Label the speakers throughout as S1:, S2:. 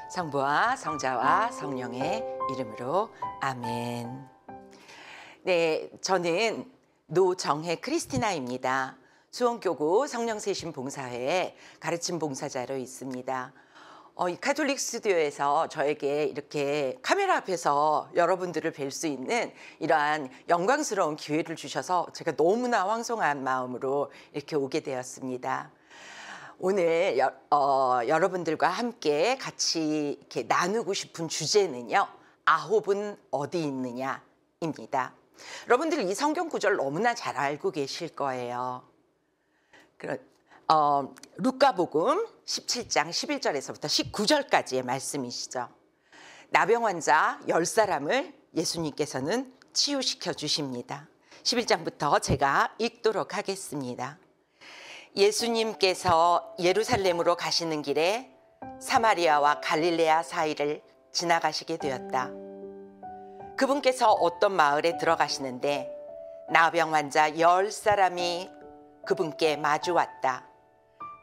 S1: 성부와 성자와 성령의 이름으로 아멘. 네, 저는 노정혜 크리스티나입니다. 수원교구 성령세신봉사회에 가르침 봉사자로 있습니다. 이 카톨릭 스튜디오에서 저에게 이렇게 카메라 앞에서 여러분들을 뵐 수 있는 이러한 영광스러운 기회를 주셔서 제가 너무나 황송한 마음으로 이렇게 오게 되었습니다. 오늘 여러분들과 함께 같이 이렇게 나누고 싶은 주제는요, 아홉은 어디 있느냐입니다. 여러분들 이 성경 구절 너무나 잘 알고 계실 거예요. 루카복음 17장 11절에서부터 19절까지의 말씀이시죠. 나병 환자 10사람을 예수님께서는 치유시켜 주십니다. 11장부터 제가 읽도록 하겠습니다. 예수님께서 예루살렘으로 가시는 길에 사마리아와 갈릴레아 사이를 지나가시게 되었다. 그분께서 어떤 마을에 들어가시는데 나병 환자 10사람이 그분께 마주 왔다.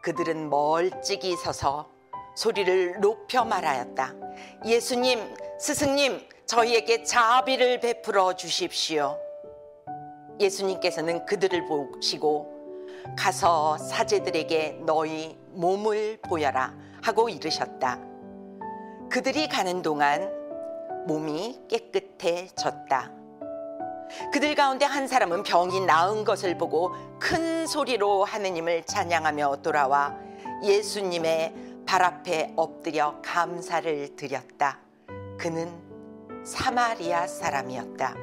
S1: 그들은 멀찍이 서서 소리를 높여 말하였다. 예수님, 스승님, 저희에게 자비를 베풀어 주십시오. 예수님께서는 그들을 보시고 가서 사제들에게 너희 몸을 보여라 하고 이르셨다. 그들이 가는 동안 몸이 깨끗해졌다. 그들 가운데 한 사람은 병이 나은 것을 보고 큰 소리로 하느님을 찬양하며 돌아와 예수님의 발 앞에 엎드려 감사를 드렸다. 그는 사마리아 사람이었다.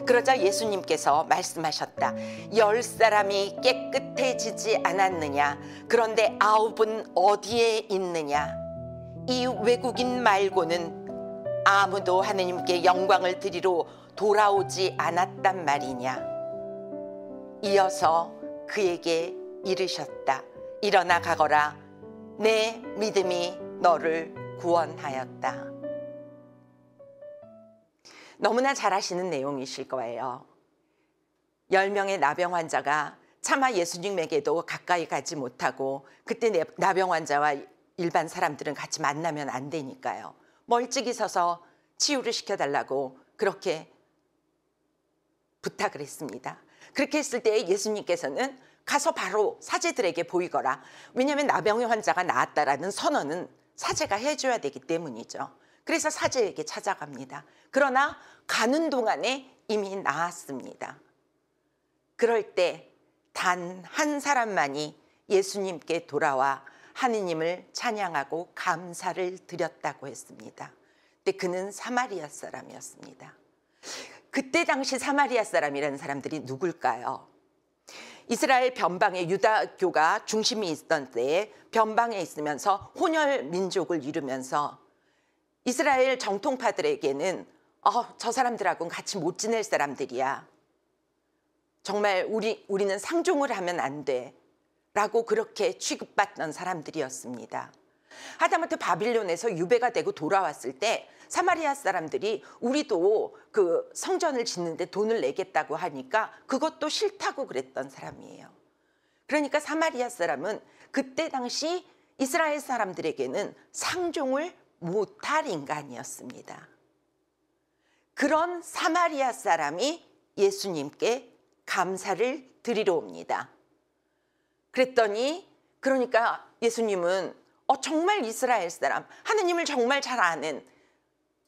S1: 그러자 예수님께서 말씀하셨다. 10사람이 깨끗해지지 않았느냐? 그런데 9은 어디에 있느냐? 이 외국인 말고는 아무도 하느님께 영광을 드리러 돌아오지 않았단 말이냐? 이어서 그에게 이르셨다. 일어나 가거라. 내 믿음이 너를 구원하였다. 너무나 잘 아시는 내용이실 거예요. 10명의 나병 환자가 차마 예수님에게도 가까이 가지 못하고, 그때 나병 환자와 일반 사람들은 같이 만나면 안 되니까요. 멀찍이 서서 치유를 시켜달라고 그렇게 부탁을 했습니다. 그렇게 했을 때 예수님께서는 가서 바로 사제들에게 보이거라. 왜냐하면 나병 환자가 나았다라는 선언은 사제가 해줘야 되기 때문이죠. 그래서 사제에게 찾아갑니다. 그러나 가는 동안에 이미 나았습니다. 그럴 때 단 한 사람만이 예수님께 돌아와 하느님을 찬양하고 감사를 드렸다고 했습니다. 근데 그는 사마리아 사람이었습니다. 그때 당시 사마리아 사람이라는 사람들이 누굴까요? 이스라엘 변방에 유다교가 중심이 있던 때에 변방에 있으면서 혼혈 민족을 이루면서 이스라엘 정통파들에게는 저 사람들하고는 같이 못 지낼 사람들이야. 정말 우리는 상종을 하면 안 돼. 라고 그렇게 취급받던 사람들이었습니다. 하다못해 바빌론에서 유배가 되고 돌아왔을 때 사마리아 사람들이 우리도 그 성전을 짓는데 돈을 내겠다고 하니까 그것도 싫다고 그랬던 사람이에요. 그러니까 사마리아 사람은 그때 당시 이스라엘 사람들에게는 상종을 못할 인간이었습니다. 그런 사마리아 사람이 예수님께 감사를 드리러 옵니다. 그랬더니 그러니까 예수님은 정말 이스라엘 사람, 하느님을 정말 잘 아는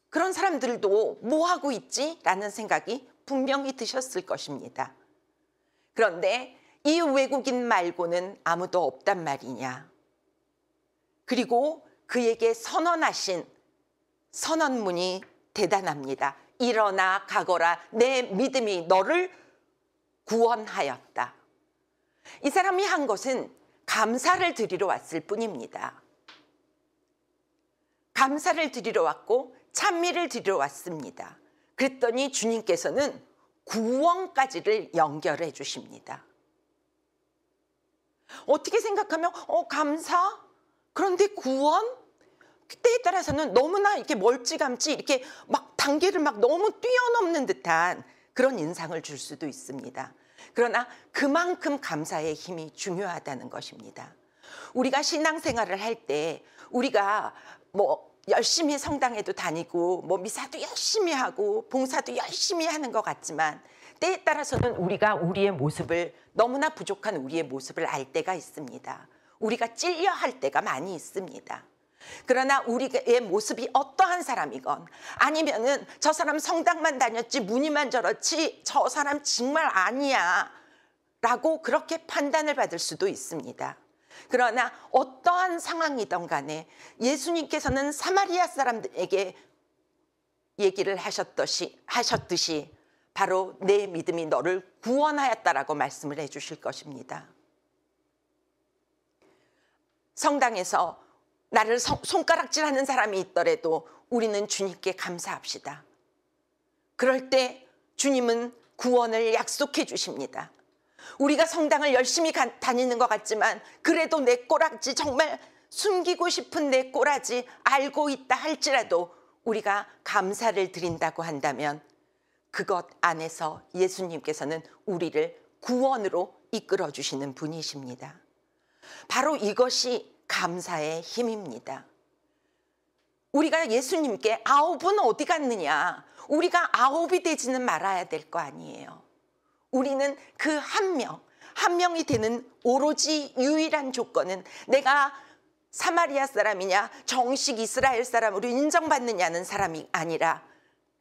S1: 그런 사람들도 뭐 하고 있지? 라는 생각이 분명히 드셨을 것입니다. 그런데 이 외국인 말고는 아무도 없단 말이냐? 그리고 그에게 선언하신 선언문이 대단합니다. 일어나 가거라. 내 믿음이 너를 구원하였다. 이 사람이 한 것은 감사를 드리러 왔을 뿐입니다. 감사를 드리러 왔고 찬미를 드리러 왔습니다. 그랬더니 주님께서는 구원까지를 연결해 주십니다. 어떻게 생각하면 감사? 그런데 구원? 때에 따라서는 너무나 이렇게 멀찌감치 이렇게 막 단계를 막 너무 뛰어넘는 듯한 그런 인상을 줄 수도 있습니다. 그러나 그만큼 감사의 힘이 중요하다는 것입니다. 우리가 신앙생활을 할 때 우리가 뭐 열심히 성당에도 다니고 뭐 미사도 열심히 하고 봉사도 열심히 하는 것 같지만 때에 따라서는 우리가 우리의 모습을 너무나 부족한 우리의 모습을 알 때가 있습니다. 우리가 찔려 할 때가 많이 있습니다. 그러나 우리의 모습이 어떠한 사람이건 아니면은 저 사람 성당만 다녔지 무늬만 저렇지 저 사람 정말 아니야 라고 그렇게 판단을 받을 수도 있습니다. 그러나 어떠한 상황이든 간에 예수님께서는 사마리아 사람들에게 얘기를 하셨듯이 바로 내 믿음이 너를 구원하였다라고 말씀을 해 주실 것입니다. 성당에서 나를 손가락질하는 사람이 있더라도 우리는 주님께 감사합시다. 그럴 때 주님은 구원을 약속해 주십니다. 우리가 성당을 열심히 다니는 것 같지만 그래도 내 꼬라지 정말 숨기고 싶은 내 꼬라지 알고 있다 할지라도 우리가 감사를 드린다고 한다면 그것 안에서 예수님께서는 우리를 구원으로 이끌어 주시는 분이십니다. 바로 이것이 감사의 힘입니다. 우리가 예수님께 아홉은 어디 갔느냐, 우리가 아홉이 되지는 말아야 될 거 아니에요. 우리는 그 한 명이 되는 오로지 유일한 조건은 내가 사마리아 사람이냐 정식 이스라엘 사람으로 인정받느냐는 사람이 아니라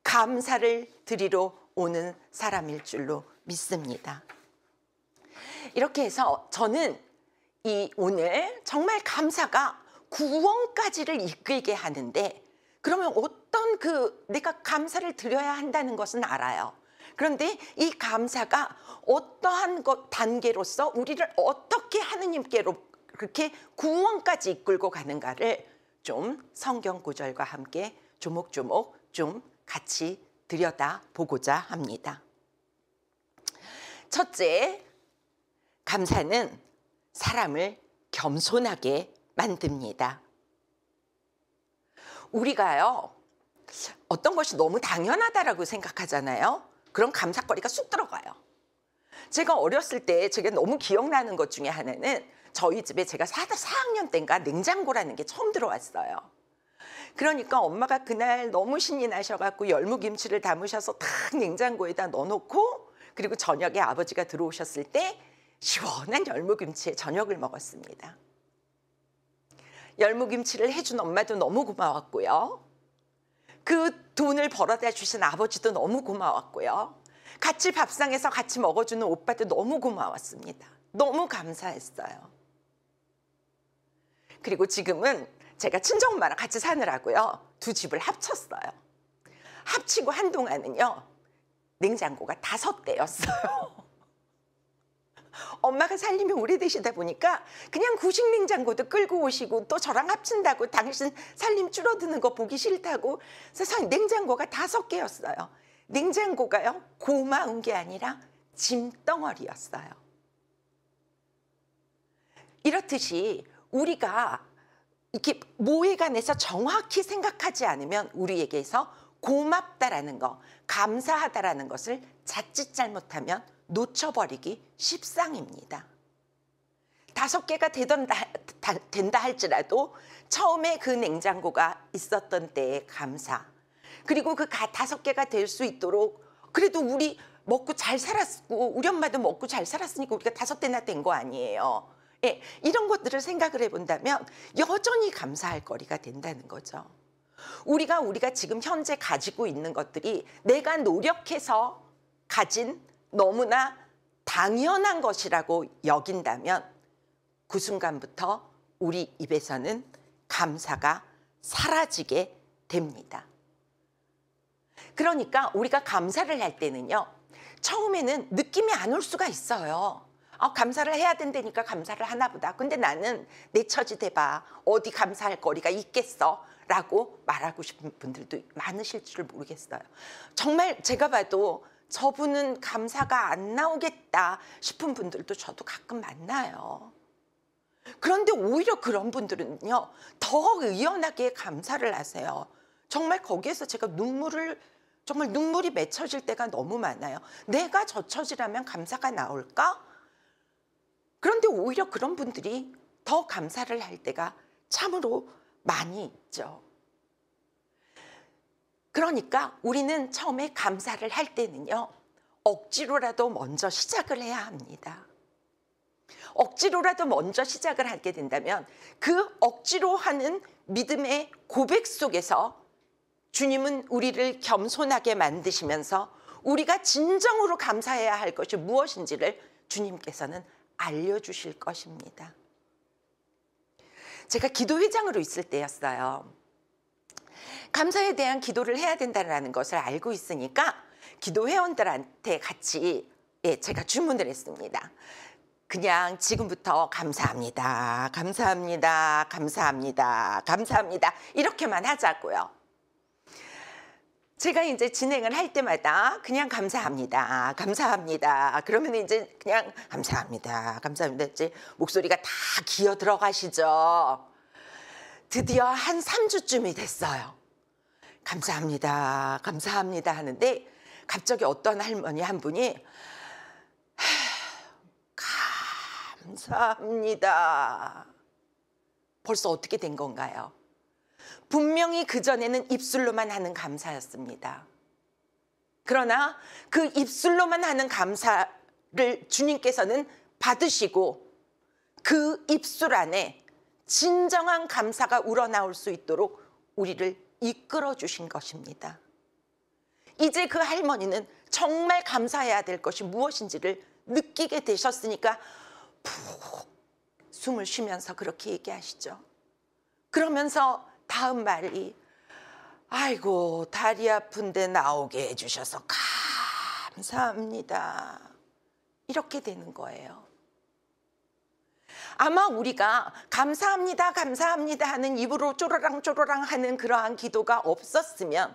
S1: 감사를 드리러 오는 사람일 줄로 믿습니다. 이렇게 해서 저는 오늘 정말 감사가 구원까지를 이끌게 하는데 그러면 어떤 내가 감사를 드려야 한다는 것은 알아요. 그런데 이 감사가 어떠한 단계로서 우리를 어떻게 하느님께로 그렇게 구원까지 이끌고 가는가를 좀 성경 구절과 함께 조목조목 좀 같이 들여다보고자 합니다. 첫째, 감사는 사람을 겸손하게 만듭니다. 우리가요, 어떤 것이 너무 당연하다라고 생각하잖아요. 그럼 감사거리가 쑥 들어가요. 제가 어렸을 때 제가 너무 기억나는 것 중에 하나는 저희 집에 제가 4학년 때인가 냉장고라는 게 처음 들어왔어요. 그러니까 엄마가 그날 너무 신이 나셔갖고 열무김치를 담으셔서 탁 냉장고에다 넣어놓고 그리고 저녁에 아버지가 들어오셨을 때 시원한 열무김치에 저녁을 먹었습니다. 열무김치를 해준 엄마도 너무 고마웠고요. 그 돈을 벌어다 주신 아버지도 너무 고마웠고요. 같이 밥상에서 같이 먹어주는 오빠도 너무 고마웠습니다. 너무 감사했어요. 그리고 지금은 제가 친정엄마랑 같이 사느라고요. 두 집을 합쳤어요. 합치고 한동안은요. 냉장고가 5대였어요. 엄마가 살림이 오래되시다 보니까 그냥 구식 냉장고도 끌고 오시고 또 저랑 합친다고 당신 살림 줄어드는 거 보기 싫다고 세상에 냉장고가 5개였어요. 냉장고가요 고마운 게 아니라 짐덩어리였어요. 이렇듯이 우리가 이렇게 모해간에서 정확히 생각하지 않으면 우리에게서 고맙다라는 거, 감사하다라는 것을 자칫 잘못하면 놓쳐버리기 십상입니다. 5개가 된다 할지라도 처음에 그 냉장고가 있었던 때의 감사, 그리고 그 5개가 될 수 있도록 그래도 우리 먹고 잘 살았고 우리 엄마도 먹고 잘 살았으니까 우리가 5대나 된 거 아니에요. 예, 이런 것들을 생각을 해본다면 여전히 감사할 거리가 된다는 거죠. 우리가 지금 현재 가지고 있는 것들이 내가 노력해서 가진 너무나 당연한 것이라고 여긴다면 그 순간부터 우리 입에서는 감사가 사라지게 됩니다. 그러니까 우리가 감사를 할 때는요. 처음에는 느낌이 안 올 수가 있어요. 감사를 해야 된다니까 감사를 하나 보다. 근데 나는 내 처지 대봐. 어디 감사할 거리가 있겠어? 라고 말하고 싶은 분들도 많으실 줄 모르겠어요. 정말 제가 봐도 저분은 감사가 안 나오겠다 싶은 분들도 저도 가끔 만나요. 그런데 오히려 그런 분들은요. 더 의연하게 감사를 하세요. 정말 거기에서 제가 눈물이 맺혀질 때가 너무 많아요. 내가 저 처지라면 감사가 나올까? 그런데 오히려 그런 분들이 더 감사를 할 때가 참으로 많이 있죠. 그러니까 우리는 처음에 감사를 할 때는요, 억지로라도 먼저 시작을 해야 합니다. 억지로라도 먼저 시작을 하게 된다면 그 억지로 하는 믿음의 고백 속에서 주님은 우리를 겸손하게 만드시면서 우리가 진정으로 감사해야 할 것이 무엇인지를 주님께서는 알려주실 것입니다. 제가 기도회장으로 있을 때였어요. 감사에 대한 기도를 해야 된다는 것을 알고 있으니까 기도회원들한테 같이 제가 주문을 했습니다. 그냥 지금부터 감사합니다, 감사합니다, 감사합니다, 감사합니다 이렇게만 하자고요. 제가 이제 진행을 할 때마다 그냥 감사합니다, 감사합니다. 그러면 이제 그냥 감사합니다, 감사합니다. 이제 목소리가 다 기어 들어가시죠. 드디어 한 3주쯤이 됐어요. 감사합니다, 감사합니다 하는데 갑자기 어떤 할머니 한 분이 감사합니다. 벌써 어떻게 된 건가요? 분명히 그전에는 입술로만 하는 감사였습니다. 그러나 그 입술로만 하는 감사를 주님께서는 받으시고 그 입술 안에 진정한 감사가 우러나올 수 있도록 우리를 이끌어 주신 것입니다. 이제 그 할머니는 정말 감사해야 될 것이 무엇인지를 느끼게 되셨으니까 푹 숨을 쉬면서 그렇게 얘기하시죠. 그러면서 다음 말이 아이고 다리 아픈데 나오게 해주셔서 감사합니다. 이렇게 되는 거예요. 아마 우리가 감사합니다, 감사합니다 하는 입으로 쪼르랑 쪼르랑 하는 그러한 기도가 없었으면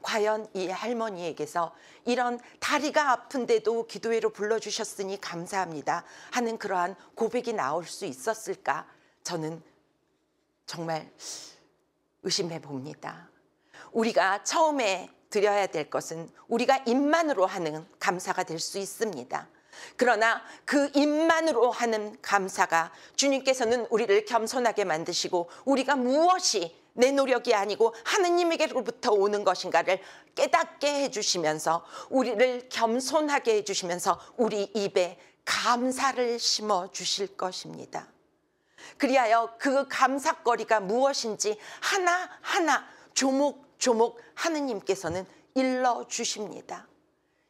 S1: 과연 이 할머니에게서 이런 다리가 아픈데도 기도회로 불러주셨으니 감사합니다 하는 그러한 고백이 나올 수 있었을까? 저는 정말 의심해 봅니다. 우리가 처음에 드려야 될 것은 우리가 입만으로 하는 감사가 될 수 있습니다. 그러나 그 입만으로 하는 감사가 주님께서는 우리를 겸손하게 만드시고 우리가 무엇이 내 노력이 아니고 하느님에게로부터 오는 것인가를 깨닫게 해주시면서 우리를 겸손하게 해주시면서 우리 입에 감사를 심어 주실 것입니다. 그리하여 그 감사거리가 무엇인지 하나하나 조목조목 하느님께서는 일러 주십니다.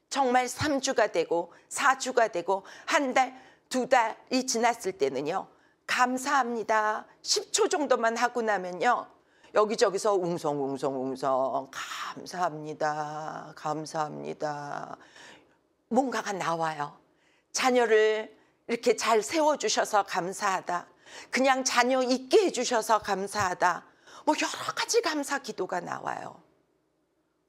S1: 정말 3주가 되고 4주가 되고 한 달, 2달이 지났을 때는요. 감사합니다. 10초 정도만 하고 나면요. 여기저기서 웅성웅성웅성 감사합니다. 감사합니다. 뭔가가 나와요. 자녀를 이렇게 잘 세워주셔서 감사하다. 그냥 자녀 있게 해주셔서 감사하다. 뭐 여러 가지 감사 기도가 나와요.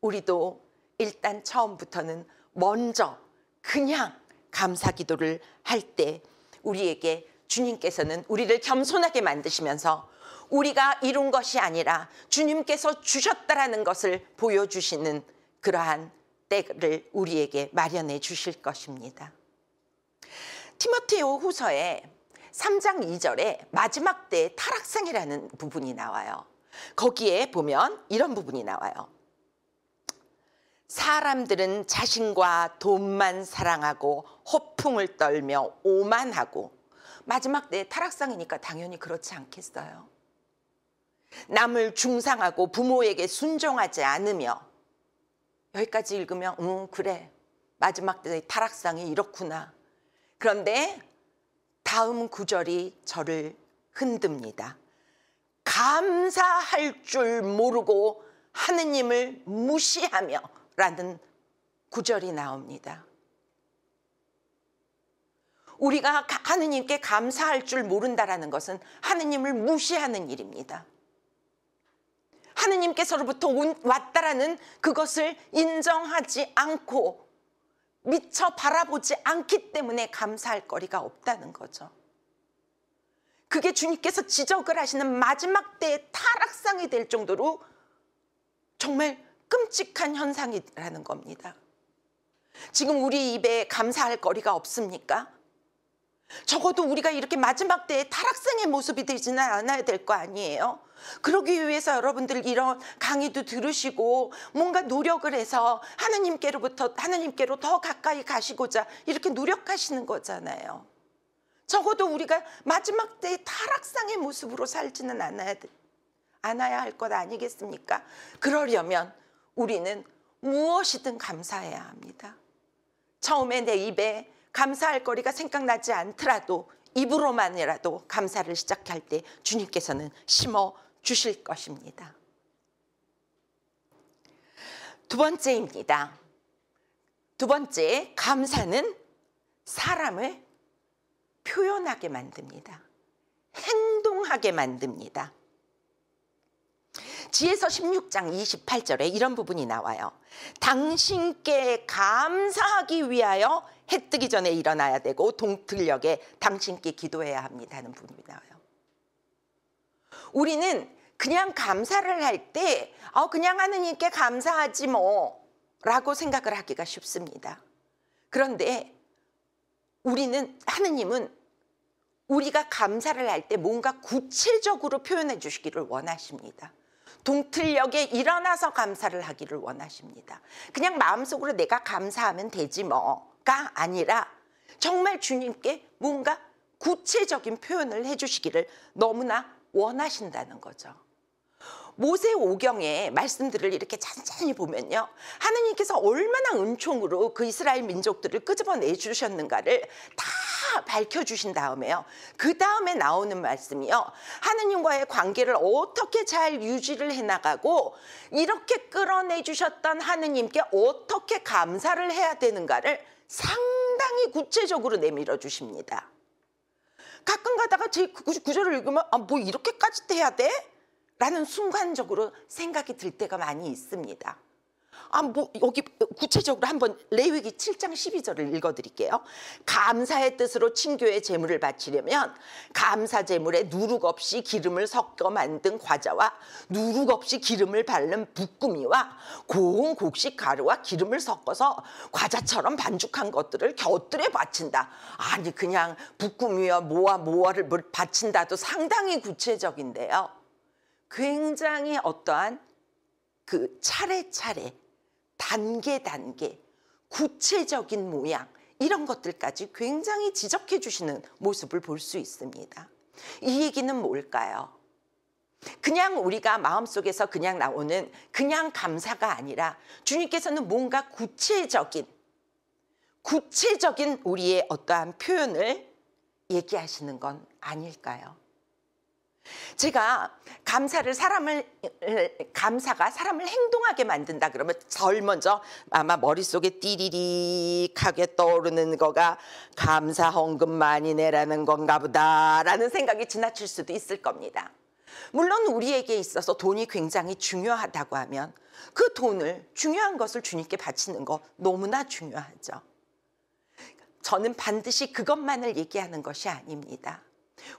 S1: 우리도 일단 처음부터는 먼저 그냥 감사 기도를 할 때 우리에게 주님께서는 우리를 겸손하게 만드시면서 우리가 이룬 것이 아니라 주님께서 주셨다라는 것을 보여주시는 그러한 때를 우리에게 마련해 주실 것입니다. 디모데오 후서에 3장 2절에 마지막 때의 타락상이라는 부분이 나와요. 거기에 보면 이런 부분이 나와요. 사람들은 자신과 돈만 사랑하고 허풍을 떨며 오만하고, 마지막 때의 타락상이니까 당연히 그렇지 않겠어요. 남을 중상하고 부모에게 순종하지 않으며, 여기까지 읽으면 그래 마지막 때의 타락상이 이렇구나. 그런데 다음 구절이 저를 흔듭니다. 감사할 줄 모르고 하느님을 무시하며 라는 구절이 나옵니다. 우리가 하느님께 감사할 줄 모른다라는 것은 하느님을 무시하는 일입니다. 하느님께서로부터 왔다라는 그것을 인정하지 않고 미처 바라보지 않기 때문에 감사할 거리가 없다는 거죠. 그게 주님께서 지적을 하시는 마지막 때의 타락상이 될 정도로 정말 끔찍한 현상이라는 겁니다. 지금 우리 입에 감사할 거리가 없습니까? 적어도 우리가 이렇게 마지막 때에 타락생의 모습이 되지는 않아야 될 거 아니에요? 그러기 위해서 여러분들 이런 강의도 들으시고 뭔가 노력을 해서 하나님께로 더 가까이 가시고자 이렇게 노력하시는 거잖아요. 적어도 우리가 마지막 때의 타락상의 모습으로 살지는 않아야 할 것 아니겠습니까? 그러려면 우리는 무엇이든 감사해야 합니다. 처음에 내 입에 감사할 거리가 생각나지 않더라도 입으로만이라도 감사를 시작할 때 주님께서는 심어 주실 것입니다. 두 번째입니다. 두 번째, 감사는 사람을 표현하게 만듭니다. 행동하게 만듭니다. 지혜서 16장 28절에 이런 부분이 나와요. 당신께 감사하기 위하여 해 뜨기 전에 일어나야 되고 동틀녘에 당신께 기도해야 합니다 하는 부분이 나와요. 우리는 그냥 감사를 할 때 그냥 하느님께 감사하지 뭐 라고 생각을 하기가 쉽습니다. 그런데 하느님은 우리가 감사를 할 때 뭔가 구체적으로 표현해 주시기를 원하십니다. 동틀녘에 일어나서 감사를 하기를 원하십니다. 그냥 마음속으로 내가 감사하면 되지 뭐가 아니라 정말 주님께 뭔가 구체적인 표현을 해주시기를 너무나 원하신다는 거죠. 모세오경의 말씀들을 이렇게 찬찬히 보면요, 하느님께서 얼마나 은총으로 그 이스라엘 민족들을 끄집어내 주셨는가를 다 밝혀주신 다음에요, 그 다음에 나오는 말씀이요, 하느님과의 관계를 어떻게 잘 유지를 해나가고 이렇게 끌어내 주셨던 하느님께 어떻게 감사를 해야 되는가를 상당히 구체적으로 내밀어 주십니다. 가끔 가다가 제 구절을 읽으면 뭐 이렇게까지 해야 돼? 라는 순간적으로 생각이 들 때가 많이 있습니다. 뭐 여기 구체적으로 한번 레위기 7장 12절을 읽어드릴게요. 감사의 뜻으로 친교의 제물을 바치려면 감사 제물에 누룩 없이 기름을 섞어 만든 과자와 누룩 없이 기름을 바른 붓구미와 고운 곡식 가루와 기름을 섞어서 과자처럼 반죽한 것들을 곁들여 바친다. 아니 그냥 붓구미와 뭐와를 바친다도 상당히 구체적인데요, 굉장히 어떠한 그 차례차례 단계 구체적인 모양 이런 것들까지 굉장히 지적해 주시는 모습을 볼 수 있습니다. 이 얘기는 뭘까요? 그냥 우리가 마음속에서 그냥 나오는 그냥 감사가 아니라 주님께서는 뭔가 구체적인 우리의 어떠한 표현을 얘기하시는 건 아닐까요? 제가 감사가 사람을 행동하게 만든다 그러면 제일 먼저 아마 머릿속에 띠리릭하게 떠오르는 거가 감사 헌금 많이 내라는 건가 보다라는 생각이 지나칠 수도 있을 겁니다. 물론 우리에게 있어서 돈이 굉장히 중요하다고 하면 그 돈을, 중요한 것을 주님께 바치는 거 너무나 중요하죠. 저는 반드시 그것만을 얘기하는 것이 아닙니다.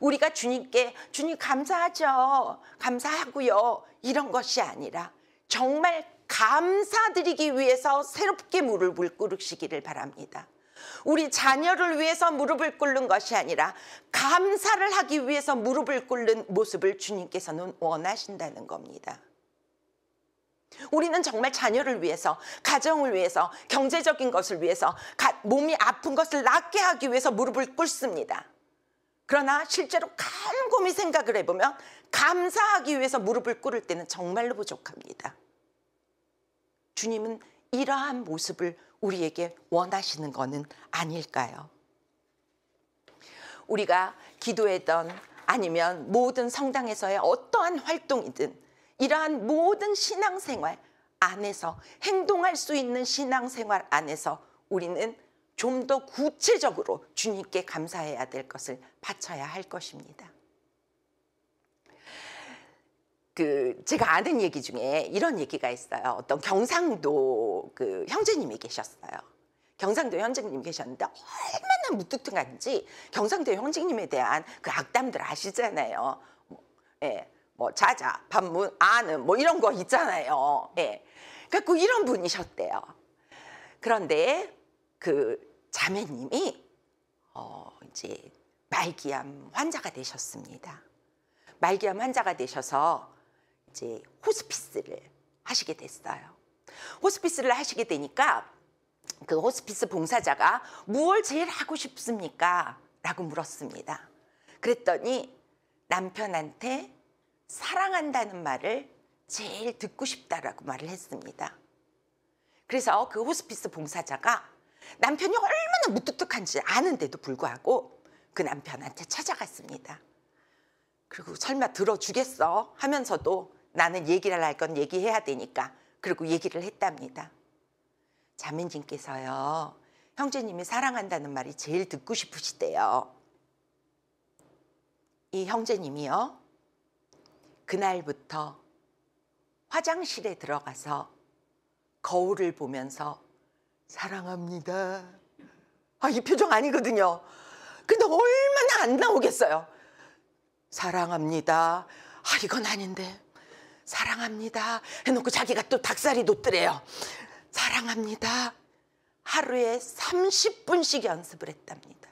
S1: 우리가 주님께 주님 감사하죠, 감사하고요 이런 것이 아니라 정말 감사드리기 위해서 새롭게 무릎을 꿇으시기를 바랍니다. 우리 자녀를 위해서 무릎을 꿇는 것이 아니라 감사를 하기 위해서 무릎을 꿇는 모습을 주님께서는 원하신다는 겁니다. 우리는 정말 자녀를 위해서, 가정을 위해서, 경제적인 것을 위해서, 몸이 아픈 것을 낫게 하기 위해서 무릎을 꿇습니다. 그러나 실제로 곰곰이 생각을 해보면 감사하기 위해서 무릎을 꿇을 때는 정말로 부족합니다. 주님은 이러한 모습을 우리에게 원하시는 것은 아닐까요? 우리가 기도했던 아니면 모든 성당에서의 어떠한 활동이든 이러한 모든 신앙생활 안에서, 행동할 수 있는 신앙생활 안에서 우리는 좀 더 구체적으로 주님께 감사해야 될 것을 바쳐야 할 것입니다. 제가 아는 얘기 중에 이런 얘기가 있어요. 어떤 경상도 형제님이 계셨어요. 경상도 형제님이 계셨는데 얼마나 무뚝뚝한지 경상도 형제님에 대한 그 악담들 아시잖아요. 뭐 자자, 반문, 아는 뭐 이런 거 있잖아요. 그래서 이런 분이셨대요. 그런데 그 자매님이 이제 말기암 환자가 되셨습니다. 말기암 환자가 되셔서 이제 호스피스를 하시게 됐어요. 호스피스를 하시게 되니까 그 호스피스 봉사자가 무엇을 제일 하고 싶습니까? 라고 물었습니다. 그랬더니 남편한테 사랑한다는 말을 제일 듣고 싶다라고 말을 했습니다. 그래서 그 호스피스 봉사자가 남편이 얼마나 무뚝뚝한지 아는데도 불구하고 그 남편한테 찾아갔습니다. 그리고 설마 들어주겠어 하면서도 나는 얘기를 할 건 얘기해야 되니까 그리고 얘기를 했답니다. 자매님께서요, 형제님이 사랑한다는 말이 제일 듣고 싶으시대요. 이 형제님이요, 그날부터 화장실에 들어가서 거울을 보면서 사랑합니다. 이 표정 아니거든요. 근데 얼마나 안 나오겠어요. 사랑합니다. 이건 아닌데. 사랑합니다. 해놓고 자기가 또 닭살이 돋더래요. 사랑합니다. 하루에 30분씩 연습을 했답니다.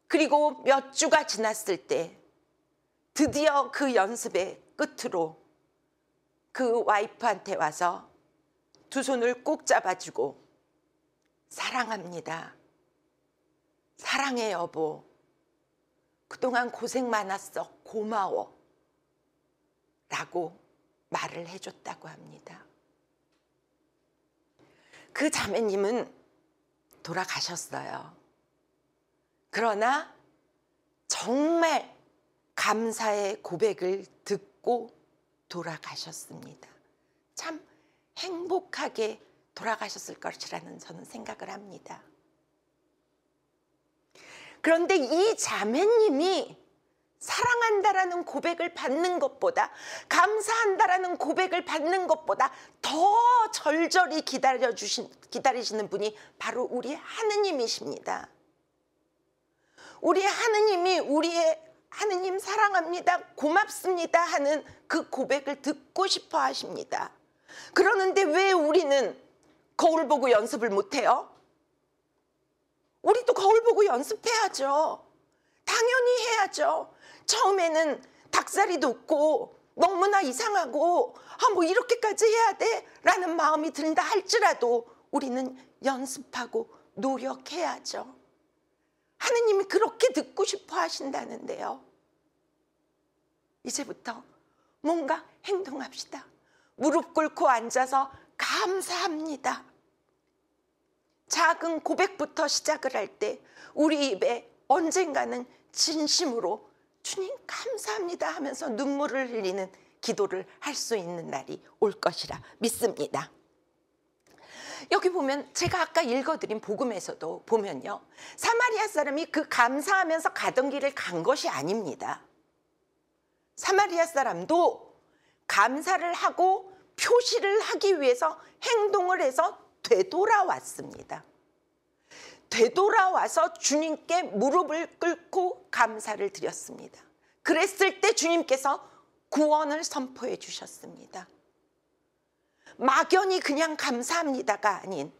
S1: 그리고 몇 주가 지났을 때 드디어 그 연습의 끝으로 그 와이프한테 와서 두 손을 꼭 잡아주고 사랑합니다. 사랑해 여보. 그동안 고생 많았어. 고마워. 라고 말을 해줬다고 합니다. 그 자매님은 돌아가셨어요. 그러나 정말 감사의 고백을 듣고 돌아가셨습니다. 참 행복하게 돌아가셨을 것이라는 저는 생각을 합니다. 그런데 이 자매님이 사랑한다라는 고백을 받는 것보다, 감사한다라는 고백을 받는 것보다 더 절절히 기다리시는 분이 바로 우리 하느님이십니다. 우리 하느님이 우리의 하느님 사랑합니다, 고맙습니다 하는 그 고백을 듣고 싶어 하십니다. 그러는데 왜 우리는 거울 보고 연습을 못해요? 우리도 거울 보고 연습해야죠. 당연히 해야죠. 처음에는 닭살이 돋고 너무나 이상하고 뭐 이렇게까지 해야 돼? 라는 마음이 든다 할지라도 우리는 연습하고 노력해야죠. 하느님이 그렇게 듣고 싶어 하신다는데요. 이제부터 뭔가 행동합시다. 무릎 꿇고 앉아서 감사합니다. 작은 고백부터 시작을 할 때 우리 입에 언젠가는 진심으로 주님 감사합니다 하면서 눈물을 흘리는 기도를 할 수 있는 날이 올 것이라 믿습니다. 여기 보면 제가 아까 읽어드린 복음에서도 보면요, 사마리아 사람이 그 감사하면서 가던 길을 간 것이 아닙니다. 사마리아 사람도 감사를 하고 표시를 하기 위해서 행동을 해서 되돌아왔습니다. 되돌아와서 주님께 무릎을 꿇고 감사를 드렸습니다. 그랬을 때 주님께서 구원을 선포해 주셨습니다. 막연히 그냥 감사합니다가 아닌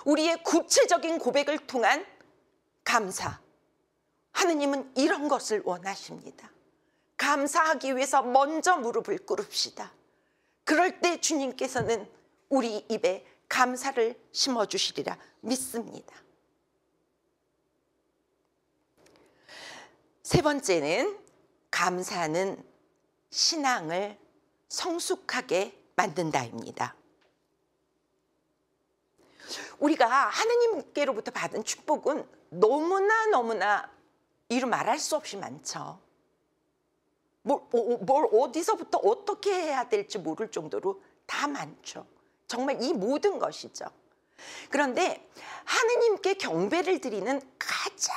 S1: 우리의 구체적인 고백을 통한 감사. 하느님은 이런 것을 원하십니다. 감사하기 위해서 먼저 무릎을 꿇읍시다. 그럴 때 주님께서는 우리 입에 감사를 심어주시리라 믿습니다. 세 번째는 감사는 신앙을 성숙하게 만든다입니다. 우리가 하느님께로부터 받은 축복은 너무나 이루 말할 수 없이 많죠. 뭘 어디서부터 어떻게 해야 될지 모를 정도로 다 많죠. 정말 이 모든 것이죠. 그런데 하느님께 경배를 드리는 가장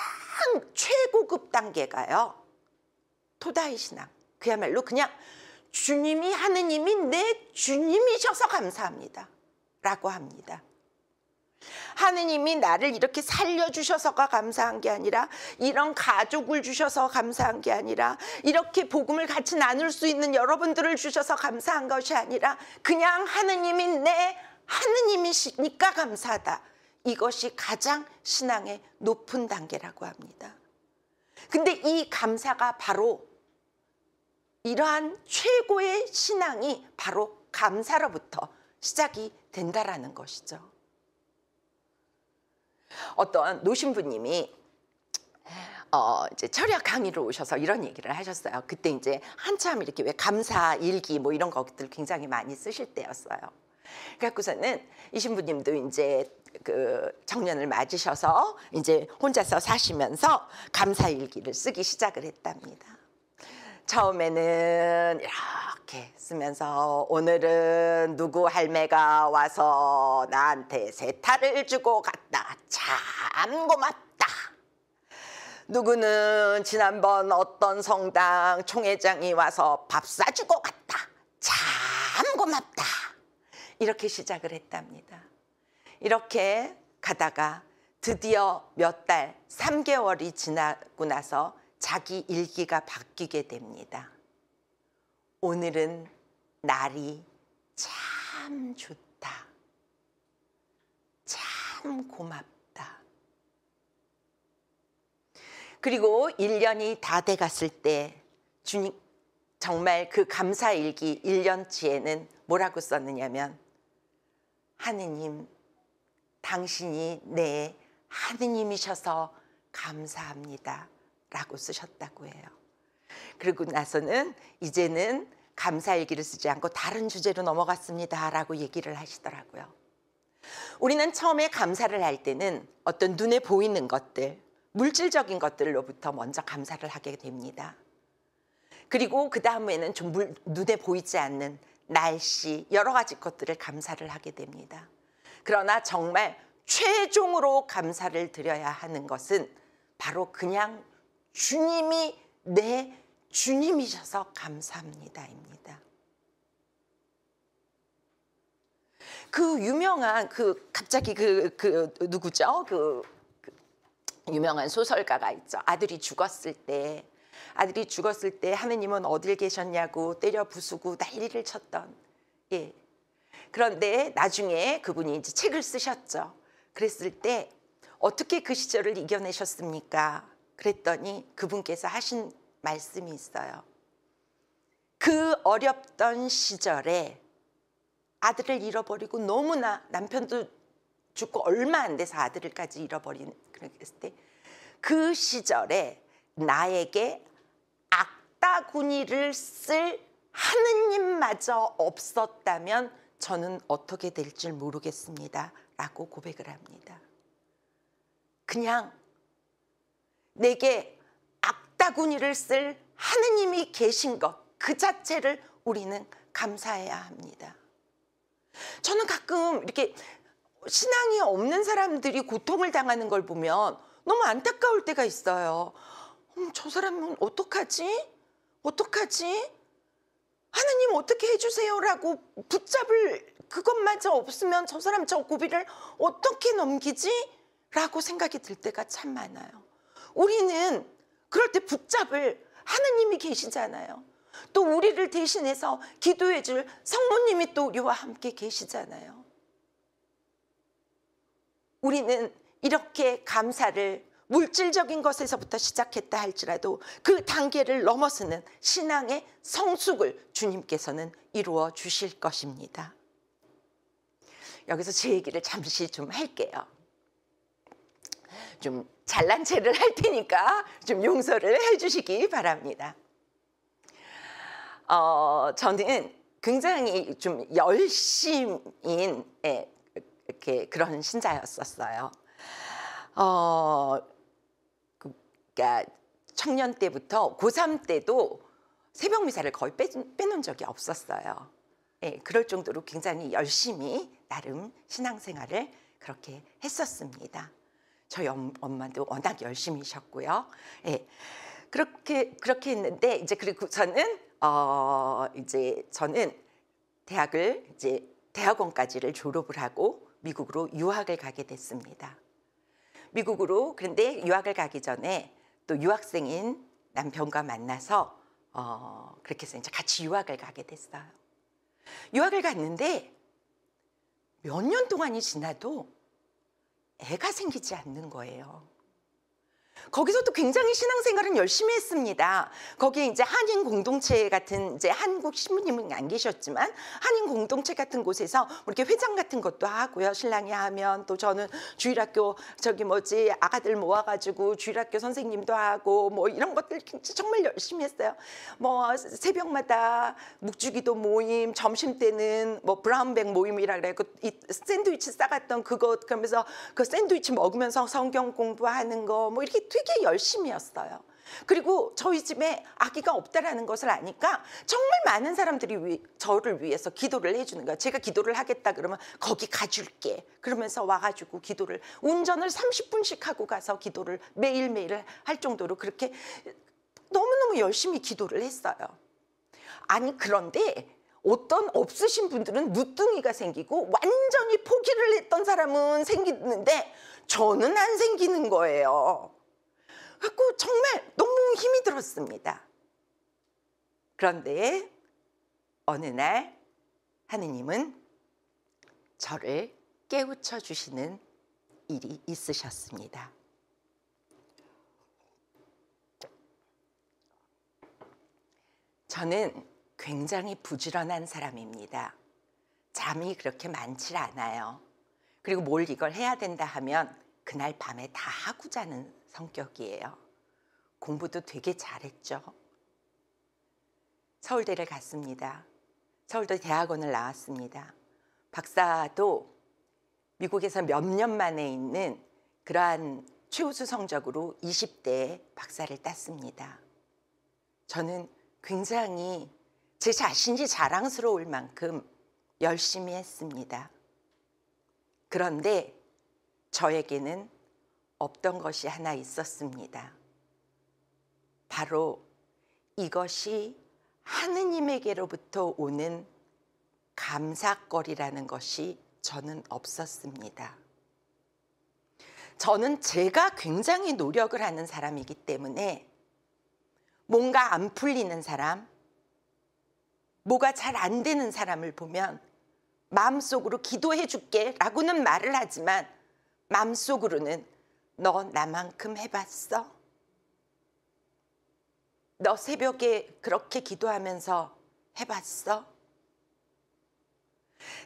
S1: 최고급 단계가요, 토다이 신앙. 그야말로 그냥 주님이, 하느님이 내 주님이셔서 감사합니다 라고 합니다. 하느님이 나를 이렇게 살려주셔서가 감사한 게 아니라, 이런 가족을 주셔서 감사한 게 아니라, 이렇게 복음을 같이 나눌 수 있는 여러분들을 주셔서 감사한 것이 아니라, 그냥 하느님이 내 하느님이시니까 감사하다. 이것이 가장 신앙의 높은 단계라고 합니다. 근데 이 감사가 바로 이러한 최고의 신앙이 바로 감사로부터 시작이 된다라는 것이죠. 어떤 노신부님이 이제 철야 강의를 오셔서 이런 얘기를 하셨어요. 그때 이제 한참 이렇게 왜 감사 일기 뭐 이런 것들 굉장히 많이 쓰실 때였어요. 그래갖고서는 이 신부님도 이제 그 정년을 맞으셔서 이제 혼자서 사시면서 감사 일기를 쓰기 시작을 했답니다. 처음에는 이렇게 쓰면서 오늘은 누구 할매가 와서 나한테 세타를 주고 갔다. 참 고맙다. 누구는 지난번 어떤 성당 총회장이 와서 밥 사주고 갔다. 참 고맙다. 이렇게 시작을 했답니다. 이렇게 가다가 드디어 몇 달, 3개월이 지나고 나서 자기 일기가 바뀌게 됩니다. 오늘은 날이 참 좋다. 참 고맙다. 그리고 1년이 다 돼갔을 때 주님 정말 그 감사일기 1년치에는 뭐라고 썼느냐면 하느님, 당신이 내 하느님이셔서 감사합니다 라고 쓰셨다고 해요. 그리고 나서는 이제는 감사일기를 쓰지 않고 다른 주제로 넘어갔습니다 라고 얘기를 하시더라고요. 우리는 처음에 감사를 할 때는 어떤 눈에 보이는 것들, 물질적인 것들로부터 먼저 감사를 하게 됩니다. 그리고 그 다음에는 좀 눈에 보이지 않는 날씨, 여러 가지 것들을 감사를 하게 됩니다. 그러나 정말 최종으로 감사를 드려야 하는 것은 바로 그냥 주님이 내 주님이셔서 감사합니다입니다. 그 유명한 갑자기 누구죠? 유명한 소설가가 있죠. 아들이 죽었을 때 하느님은 어딜 계셨냐고 때려 부수고 난리를 쳤던. 예. 그런데 나중에 그분이 이제 책을 쓰셨죠. 그랬을 때 어떻게 그 시절을 이겨내셨습니까? 그랬더니 그분께서 하신 말씀이 있어요. 그 어렵던 시절에 아들을 잃어버리고 너무나 남편도 죽고 얼마 안 돼서 아들까지 잃어버린 그랬을 때 그 시절에 나에게 악다구니를 쓸 하느님마저 없었다면 저는 어떻게 될 줄 모르겠습니다 라고 고백을 합니다. 그냥 내게 악다구니를 쓸 하느님이 계신 것 그 자체를 우리는 감사해야 합니다. 저는 가끔 이렇게 신앙이 없는 사람들이 고통을 당하는 걸 보면 너무 안타까울 때가 있어요. 저 사람은 어떡하지? 하느님 어떻게 해주세요라고 붙잡을 그것마저 없으면 저 사람 저 고비를 어떻게 넘기지? 라고 생각이 들 때가 참 많아요. 우리는 그럴 때 붙잡을 하느님이 계시잖아요. 또 우리를 대신해서 기도해 줄 성모님이 또 우리와 함께 계시잖아요. 우리는 이렇게 감사를 물질적인 것에서부터 시작했다 할지라도 그 단계를 넘어서는 신앙의 성숙을 주님께서는 이루어 주실 것입니다. 여기서 제 얘기를 잠시 좀 할게요. 좀 잘난 체를 할 테니까 좀 용서를 해주시기 바랍니다. 저는 굉장히 좀 열심인 이렇게 그런 신자였었어요. 그러니까 청년 때부터 고3 때도 새벽 미사를 거의 빼놓은 적이 없었어요. 예, 그럴 정도로 굉장히 열심히 나름 신앙생활을 그렇게 했었습니다. 저희 엄마도 워낙 열심히셨고요. 예, 그렇게 했는데 이제 그리고 저는 대학을 이제 대학원까지를 졸업을 하고 미국으로 유학을 가게 됐습니다. 미국으로 그런데 유학을 가기 전에 또 유학생인 남편과 만나서 그렇게 해서 이제 같이 유학을 가게 됐어요. 유학을 갔는데 몇 년 동안이 지나도 애가 생기지 않는 거예요. 거기서도 굉장히 신앙생활은 열심히 했습니다. 거기에 이제 한인 공동체 같은, 이제 한국 신부님은 안 계셨지만 한인 공동체 같은 곳에서 이렇게 회장 같은 것도 하고요. 신랑이 하면 또 저는 주일학교 아가들 모아가지고 주일학교 선생님도 하고 뭐 이런 것들 정말 열심히 했어요. 뭐 새벽마다 묵주기도 모임, 점심 때는 뭐 브라운백 모임이라 그래요. 이 샌드위치 싸갔던 그거, 그러면서 그 샌드위치 먹으면서 성경 공부하는 거 뭐 이렇게 되게 열심히 했어요. 그리고 저희 집에 아기가 없다라는 것을 아니까 정말 많은 사람들이 저를 위해서 기도를 해주는 거예요. 제가 기도를 하겠다 그러면 거기 가줄게. 그러면서 와가지고 기도를 운전을 30분씩 하고 가서 기도를 매일매일 할 정도로 그렇게 너무너무 열심히 기도를 했어요. 아니 그런데 어떤 없으신 분들은 누뚱이가 생기고 완전히 포기를 했던 사람은 생기는데 저는 안 생기는 거예요. 그래서 정말 너무 힘이 들었습니다. 그런데 어느 날 하느님은 저를 깨우쳐 주시는 일이 있으셨습니다. 저는 굉장히 부지런한 사람입니다. 잠이 그렇게 많지 않아요. 그리고 뭘 이걸 해야 된다 하면 그날 밤에 다 하고 자는 성격이에요. 공부도 되게 잘했죠. 서울대를 갔습니다. 서울대 대학원을 나왔습니다. 박사도 미국에서 몇 년 만에 있는 그러한 최우수 성적으로 20대에 박사를 땄습니다. 저는 굉장히 제 자신이 자랑스러울 만큼 열심히 했습니다. 그런데 저에게는 없던 것이 하나 있었습니다. 바로 이것이 하느님에게로부터 오는 감사거리라는 것이 저는 없었습니다. 저는 제가 굉장히 노력을 하는 사람이기 때문에 뭔가 안 풀리는 사람, 뭐가 잘 안 되는 사람을 보면 마음속으로 기도해 줄게 라고는 말을 하지만 마음속으로는 너 나만큼 해봤어? 너 새벽에 그렇게 기도하면서 해봤어?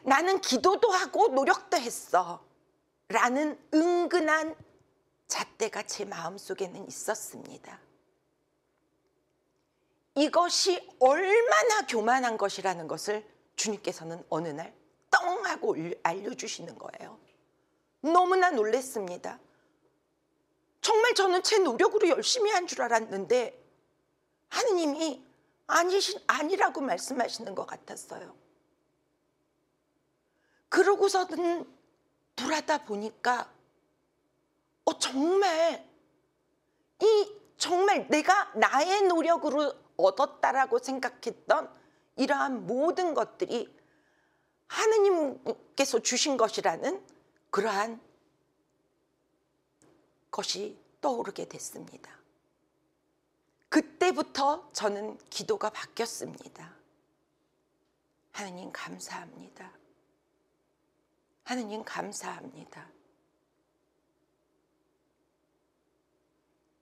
S1: 나는 기도도 하고 노력도 했어 라는 은근한 잣대가 제 마음속에는 있었습니다. 이것이 얼마나 교만한 것이라는 것을 주님께서는 어느 날 떵 하고 알려주시는 거예요. 너무나 놀랐습니다. 정말 저는 제 노력으로 열심히 한 줄 알았는데 하느님이 아니라고 말씀하시는 것 같았어요. 그러고서는 돌아다 보니까 정말 내가 나의 노력으로 얻었다라고 생각했던 이러한 모든 것들이 하느님께서 주신 것이라는 그러한 것이 떠오르게 됐습니다. 그때부터 저는 기도가 바뀌었습니다. 하느님 감사합니다. 하느님 감사합니다.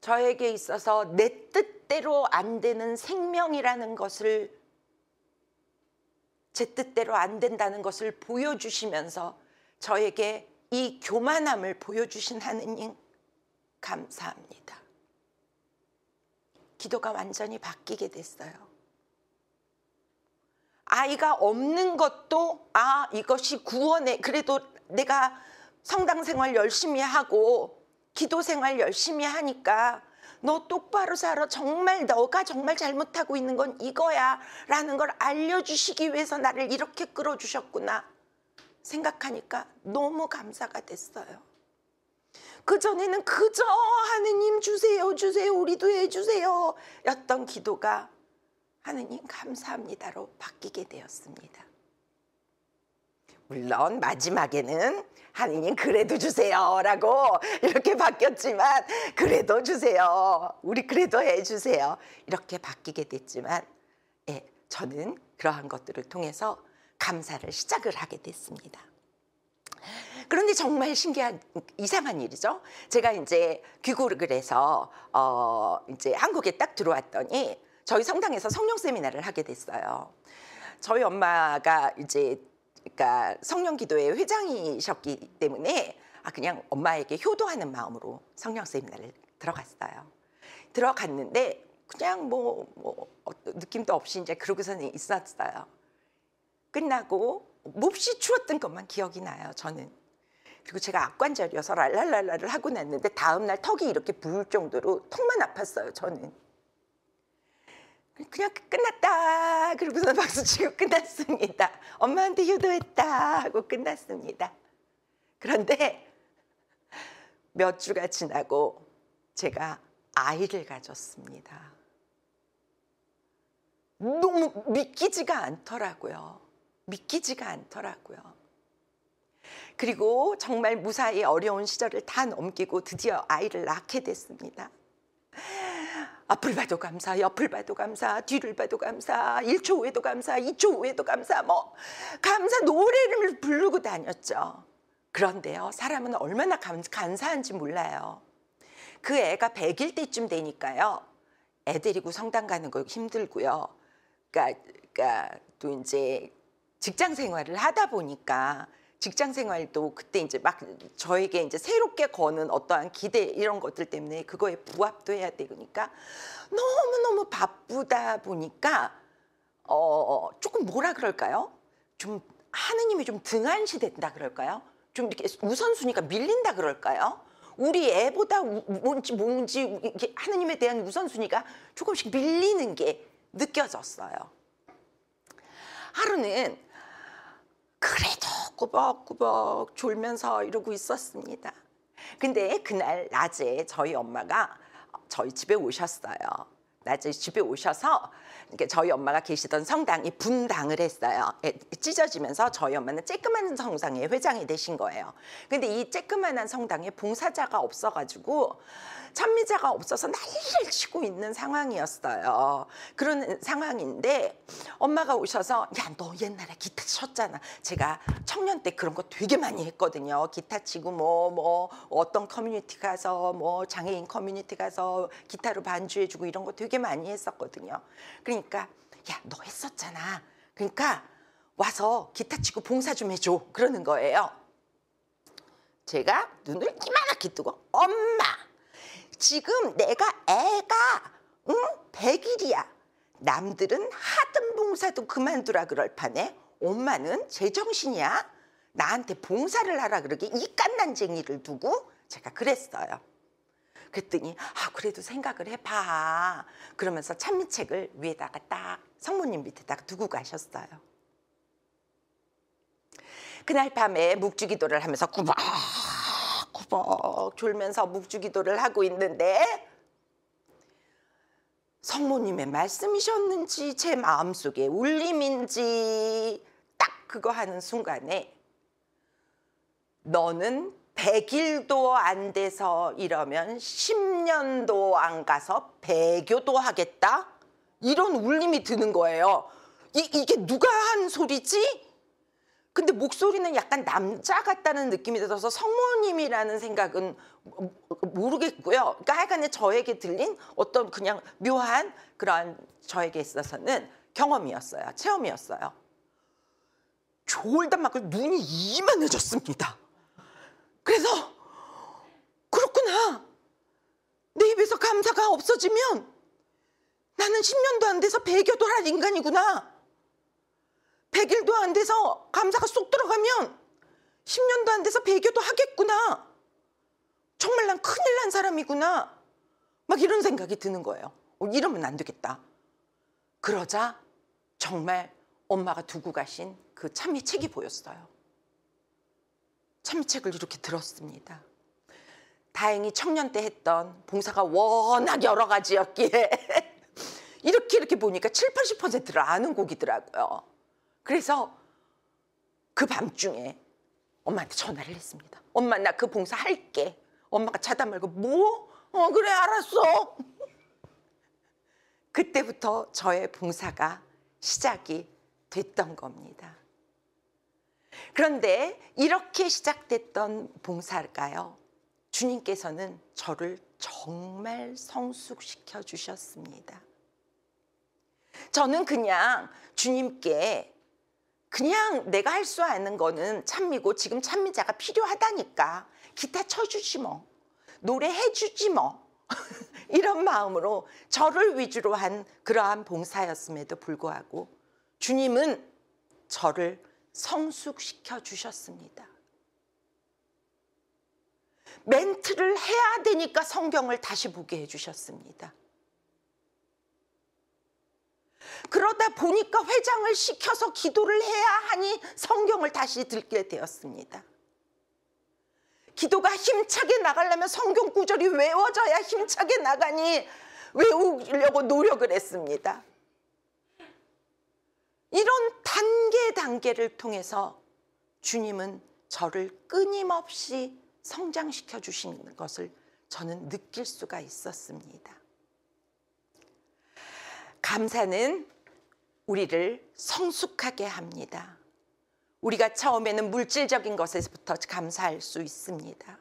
S1: 저에게 있어서 내 뜻대로 안 되는 생명이라는 것을, 제 뜻대로 안 된다는 것을 보여주시면서 저에게 이 교만함을 보여주신 하느님 감사합니다. 기도가 완전히 바뀌게 됐어요. 아이가 없는 것도 이것이 구원에, 그래도 내가 성당 생활 열심히 하고 기도 생활 열심히 하니까 너 똑바로 살아, 정말 너가 정말 잘못하고 있는 건 이거야 라는 걸 알려주시기 위해서 나를 이렇게 끌어주셨구나 생각하니까 너무 감사가 됐어요. 그전에는 그저 하느님 주세요 주세요 우리도 해주세요 였던 기도가 하느님 감사합니다로 바뀌게 되었습니다. 물론 마지막에는 하느님 그래도 주세요 라고 이렇게 바뀌었지만, 그래도 주세요, 우리 그래도 해주세요 이렇게 바뀌게 됐지만, 저는 그러한 것들을 통해서 감사를 시작을 하게 됐습니다. 그런데 정말 신기한 이상한 일이죠. 제가 이제 귀국을 해서 이제 한국에 딱 들어왔더니 저희 성당에서 성령 세미나를 하게 됐어요. 저희 엄마가 이제 그러니까 성령 기도회 회장이셨기 때문에 그냥 엄마에게 효도하는 마음으로 성령 세미나를 들어갔어요. 들어갔는데 그냥 뭐 느낌도 없이 이제 그러고서는 있었어요. 끝나고 몹시 추웠던 것만 기억이 나요, 저는. 그리고 제가 악관절이어서 랄랄랄라를 하고 났는데 다음날 턱이 이렇게 부을 정도로 턱만 아팠어요, 저는. 그냥 끝났다 그러고서 박수치고 끝났습니다. 엄마한테 효도했다 하고 끝났습니다. 그런데 몇 주가 지나고 제가 아이를 가졌습니다. 너무 믿기지가 않더라고요. 믿기지가 않더라고요. 그리고 정말 무사히 어려운 시절을 다 넘기고 드디어 아이를 낳게 됐습니다. 앞을 봐도 감사, 옆을 봐도 감사, 뒤를 봐도 감사, 1초 후에도 감사, 2초 후에도 감사, 감사 노래를 부르고 다녔죠. 그런데요, 사람은 얼마나 감사한지 몰라요. 그 애가 100일 때쯤 되니까요, 애 데리고 성당 가는 거 힘들고요. 그러니까 또 이제 직장 생활을 하다 보니까 직장 생활도 그때 이제 막 저에게 이제 새롭게 거는 어떠한 기대 이런 것들 때문에 그거에 부합도 해야 되니까 너무너무 바쁘다 보니까 조금 뭐라 그럴까요? 좀 하느님이 좀 등한시된다 그럴까요? 좀 이렇게 우선순위가 밀린다 그럴까요? 우리 애보다 뭔지 이렇게 하느님에 대한 우선순위가 조금씩 밀리는 게 느껴졌어요. 하루는 그래도 꾸벅꾸벅 졸면서 이러고 있었습니다. 근데 그날 낮에 저희 엄마가 저희 집에 오셨어요. 낮에 집에 오셔서 저희 엄마가 계시던 성당이 분당을 했어요. 찢어지면서 저희 엄마는 쬐끄만 성당의 회장이 되신 거예요. 근데 이 쬐끄만한 성당에 봉사자가 없어가지고 찬미자가 없어서 난리를 치고 있는 상황이었어요. 그런 상황인데 엄마가 오셔서 야, 너 옛날에 기타 쳤잖아. 제가 청년 때 그런 거 되게 많이 했거든요. 기타 치고 뭐 어떤 커뮤니티 가서 장애인 커뮤니티 가서 기타로 반주해주고 이런 거 되게 많이 했었거든요. 그러니까 야, 너 했었잖아. 그러니까 와서 기타 치고 봉사 좀 해줘. 그러는 거예요. 제가 눈을 이만하게 뜨고 엄마, 지금 내가 애가 100일이야. 남들은 하던 봉사도 그만두라 그럴 판에 엄마는 제정신이야? 나한테 봉사를 하라 그러게 이 깐난쟁이를 두고 제가 그랬어요. 그랬더니 그래도 생각을 해봐. 그러면서 찬미책을 위에다가 딱 성모님 밑에다가 두고 가셨어요. 그날 밤에 묵주기도를 하면서 꾸벅꾸벅 졸면서 묵주기도를 하고 있는데 성모님의 말씀이셨는지 제 마음속에 울림인지 딱 그거 하는 순간에 너는 100일도 안 돼서 이러면 10년도 안 가서 배교도 하겠다? 이런 울림이 드는 거예요. 이게 누가 한 소리지? 근데 목소리는 약간 남자 같다는 느낌이 들어서 성모님이라는 생각은 모르겠고요. 그러니까 하여간에 저에게 들린 어떤 그냥 묘한 그런 저에게 있어서는 경험이었어요. 체험이었어요. 졸다 막 눈이 이만해졌습니다. 그래서 그렇구나. 내 입에서 감사가 없어지면 나는 10년도 안 돼서 배교도 할 인간이구나. 100일도 안 돼서 감사가 쏙 들어가면 10년도 안 돼서 배교도 하겠구나. 정말 난 큰일 난 사람이구나. 막 이런 생각이 드는 거예요. 이러면 안 되겠다. 그러자 정말 엄마가 두고 가신 그 찬미책이 보였어요. 찬미책을 이렇게 들었습니다. 다행히 청년 때 했던 봉사가 워낙 여러 가지였기에 이렇게 보니까 70, 80%를 아는 곡이더라고요. 그래서 그 밤중에 엄마한테 전화를 했습니다. 엄마, 나 그 봉사 할게. 엄마가 차단 말고 뭐? 그래, 알았어. 그때부터 저의 봉사가 시작이 됐던 겁니다. 그런데 이렇게 시작됐던 봉사가요, 주님께서는 저를 정말 성숙시켜 주셨습니다. 저는 그냥 주님께 그냥 내가 할 수 있는 거는 찬미고 지금 찬미자가 필요하다니까 기타 쳐주지 뭐, 노래해 주지 뭐 이런 마음으로 저를 위주로 한 그러한 봉사였음에도 불구하고 주님은 저를 성숙시켜 주셨습니다. 멘트를 해야 되니까 성경을 다시 보게 해주셨습니다. 그러다 보니까 회장을 시켜서 기도를 해야 하니 성경을 다시 듣게 되었습니다. 기도가 힘차게 나가려면 성경 구절이 외워져야 힘차게 나가니 외우려고 노력을 했습니다. 이런 단계를 통해서 주님은 저를 끊임없이 성장시켜 주시는 것을 저는 느낄 수가 있었습니다. 감사는 우리를 성숙하게 합니다. 우리가 처음에는 물질적인 것에서부터 감사할 수 있습니다.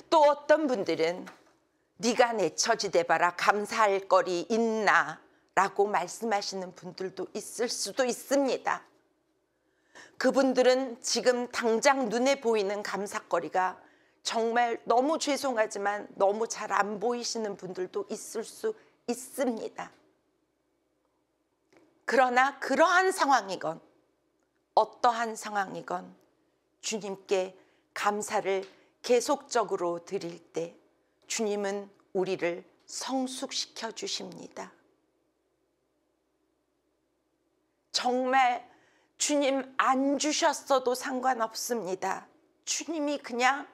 S1: 또 어떤 분들은 네가 내 처지 돼봐라 감사할 거리 있나 라고 말씀하시는 분들도 있을 수도 있습니다. 그분들은 지금 당장 눈에 보이는 감사거리가 정말 너무 죄송하지만 너무 잘 안 보이시는 분들도 있을 수 있습니다. 그러나 그러한 상황이건 어떠한 상황이건 주님께 감사를 계속적으로 드릴 때 주님은 우리를 성숙시켜 주십니다. 정말 주님 안 주셨어도 상관없습니다. 주님이 그냥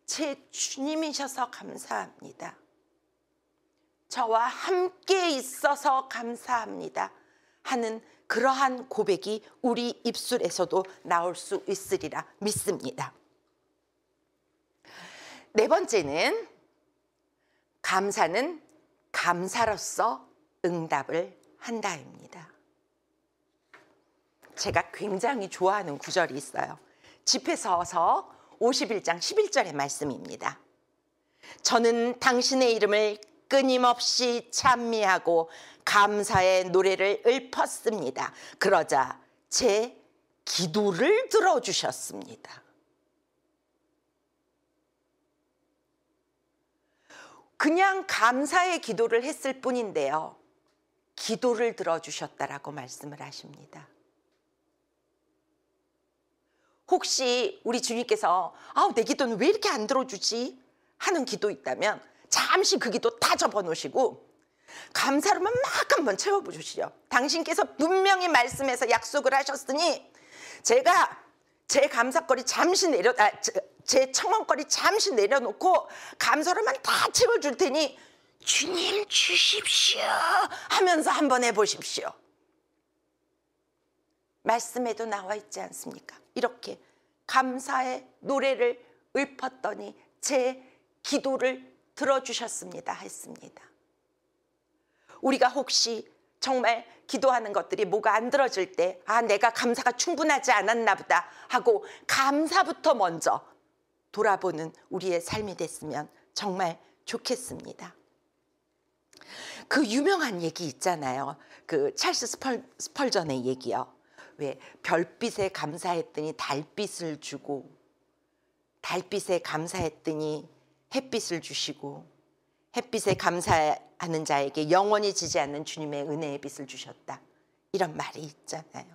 S1: 제 주님이셔서 감사합니다. 저와 함께 있어서 감사합니다 하는 그러한 고백이 우리 입술에서도 나올 수 있으리라 믿습니다. 네 번째는 감사는 감사로서 응답을 한다입니다. 제가 굉장히 좋아하는 구절이 있어요. 집회서서 51장 11절의 말씀입니다. 저는 당신의 이름을 끊임없이 찬미하고 감사의 노래를 읊었습니다. 그러자 제 기도를 들어주셨습니다. 그냥 감사의 기도를 했을 뿐인데요, 기도를 들어주셨다라고 말씀을 하십니다. 혹시 우리 주님께서 내 기도는 왜 이렇게 안 들어주지 하는 기도 있다면 잠시 그 기도 다 접어놓으시고 감사로만 막 한번 채워보시죠. 당신께서 분명히 말씀해서 약속을 하셨으니 제가 제 감사거리 잠시 제 청원거리 잠시 내려놓고 감사로만 다 채워줄 테니 주님 주십시오 하면서 한번 해보십시오. 말씀에도 나와 있지 않습니까? 이렇게 감사의 노래를 읊었더니 제 기도를 들어주셨습니다 했습니다. 우리가 혹시 정말 기도하는 것들이 뭐가 안 들어질 때 내가 감사가 충분하지 않았나 보다 하고 감사부터 먼저 돌아보는 우리의 삶이 됐으면 정말 좋겠습니다. 그 유명한 얘기 있잖아요. 그 찰스 스펄전의 얘기요. 왜 별빛에 감사했더니 달빛을 주고 달빛에 감사했더니 햇빛을 주시고 햇빛에 감사하는 자에게 영원히 지지 않는 주님의 은혜의 빛을 주셨다. 이런 말이 있잖아요.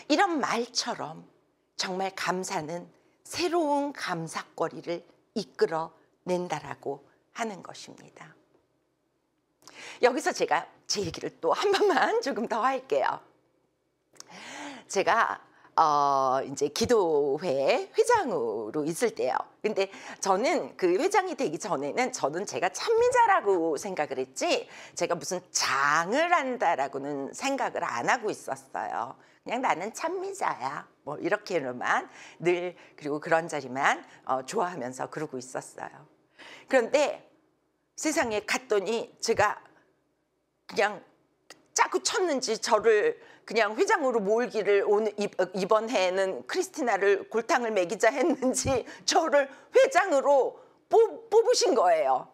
S1: 이런 말처럼 정말 감사는 새로운 감사거리를 이끌어낸다라고 하는 것입니다. 여기서 제가 제 얘기를 또 한 번만 조금 더 할게요. 제가 이제 기도회 회장으로 있을 때요. 근데 저는 그 회장이 되기 전에는 제가 찬미자라고 생각을 했지 제가 무슨 장을 한다라고는 생각을 안 하고 있었어요. 그냥 나는 찬미자야. 뭐 이렇게로만 늘 그리고 그런 자리만 좋아하면서 그러고 있었어요. 그런데 세상에 갔더니 제가 그냥 짜고 쳤는지 저를 그냥 회장으로 몰기를 이번 해에는 크리스티나를 골탕을 먹이자 했는지 저를 회장으로 뽑으신 거예요.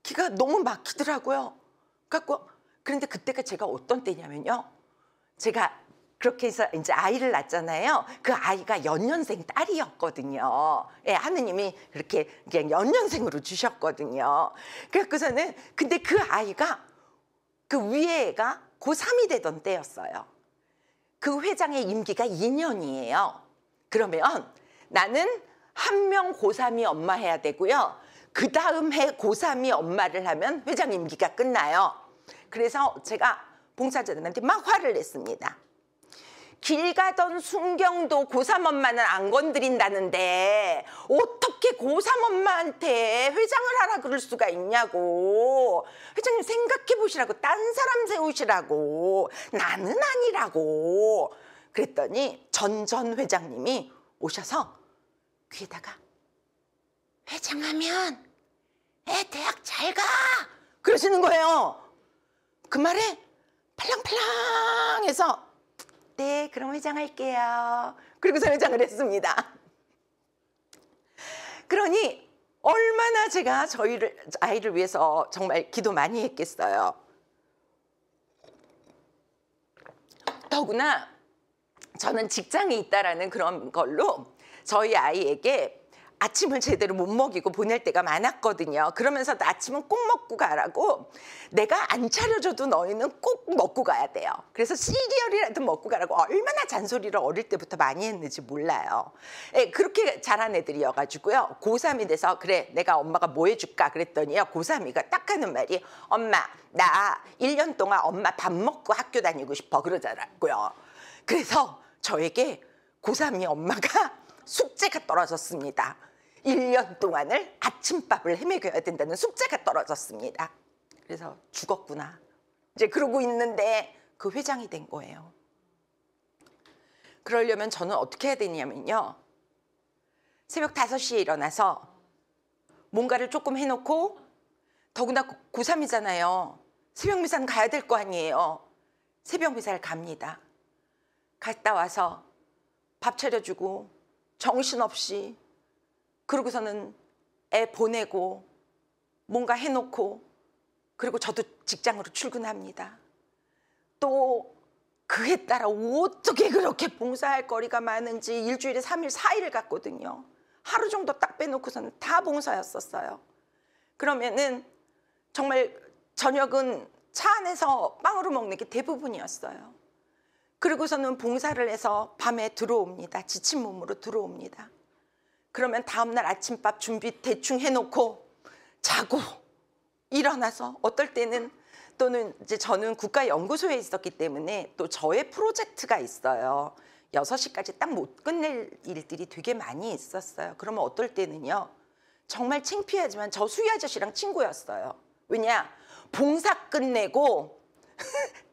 S1: 기가 너무 막히더라고요. 그런데 그때가 제가 어떤 때냐면요. 제가 그렇게 해서 이제 아이를 낳았잖아요. 그 아이가 연년생 딸이었거든요. 예, 하느님이 그렇게 그냥 연년생으로 주셨거든요. 그래서는 근데 그 아이가 그 위에 애가 고3이 되던 때였어요. 그 회장의 임기가 2년이에요. 그러면 나는 한 명 고3이 엄마 해야 되고요. 그 다음 해 고3이 엄마를 하면 회장 임기가 끝나요. 그래서 제가 봉사자들한테 막 화를 냈습니다. 길 가던 순경도 고3 엄마는 안 건드린다는데 어떻게 고3 엄마한테 회장을 하라 그럴 수가 있냐고. 회장님 생각해 보시라고. 딴 사람 세우시라고. 나는 아니라고. 그랬더니 전 회장님이 오셔서 귀에다가 회장하면 애 대학 잘 가. 그러시는 거예요. 그 말에 팔랑팔랑 해서 네, 그럼 회장할게요. 그리고서 회장을 했습니다. 그러니 얼마나 제가 아이를 위해서 정말 기도 많이 했겠어요. 더구나 저는 직장에 있다라는 그런 걸로 저희 아이에게 아침을 제대로 못 먹이고 보낼 때가 많았거든요. 그러면서도 아침은 꼭 먹고 가라고. 내가 안 차려줘도 너희는 꼭 먹고 가야 돼요. 그래서 시리얼이라도 먹고 가라고 얼마나 잔소리를 어릴 때부터 많이 했는지 몰라요. 예, 그렇게 자란 애들이어가지고요. 고3이 돼서 그래 내가 엄마가 뭐 해줄까 그랬더니요. 고3이가 딱 하는 말이 엄마 나 1년 동안 엄마 밥 먹고 학교 다니고 싶어 그러더라고요. 그래서 저에게 고3이 엄마가 숙제가 떨어졌습니다. 1년 동안을 아침밥을 헤매겨야 된다는 숙제가 떨어졌습니다. 그래서 죽었구나. 이제 그러고 있는데 그 회장이 된 거예요. 그러려면 저는 어떻게 해야 되냐면요. 새벽 5시에 일어나서 뭔가를 조금 해놓고 더구나 고3이잖아요. 새벽 미사는 가야 될 거 아니에요. 새벽 미사를 갑니다. 갔다 와서 밥 차려주고 정신없이 그러고서는 애 보내고 뭔가 해놓고 그리고 저도 직장으로 출근합니다. 또 그에 따라 어떻게 그렇게 봉사할 거리가 많은지 일주일에 3일, 4일을 갔거든요. 하루 정도 딱 빼놓고서는 다 봉사였었어요. 그러면은 정말 저녁은 차 안에서 빵으로 먹는 게 대부분이었어요. 그리고서는 봉사를 해서 밤에 들어옵니다. 지친 몸으로 들어옵니다. 그러면 다음날 아침밥 준비 대충 해놓고 자고 일어나서 어떨 때는 또는 이제 저는 국가연구소에 있었기 때문에 또 저의 프로젝트가 있어요. 6시까지 딱 못 끝낼 일들이 되게 많이 있었어요. 그러면 어떨 때는요. 정말 창피하지만 저 수희 아저씨랑 친구였어요. 왜냐? 봉사 끝내고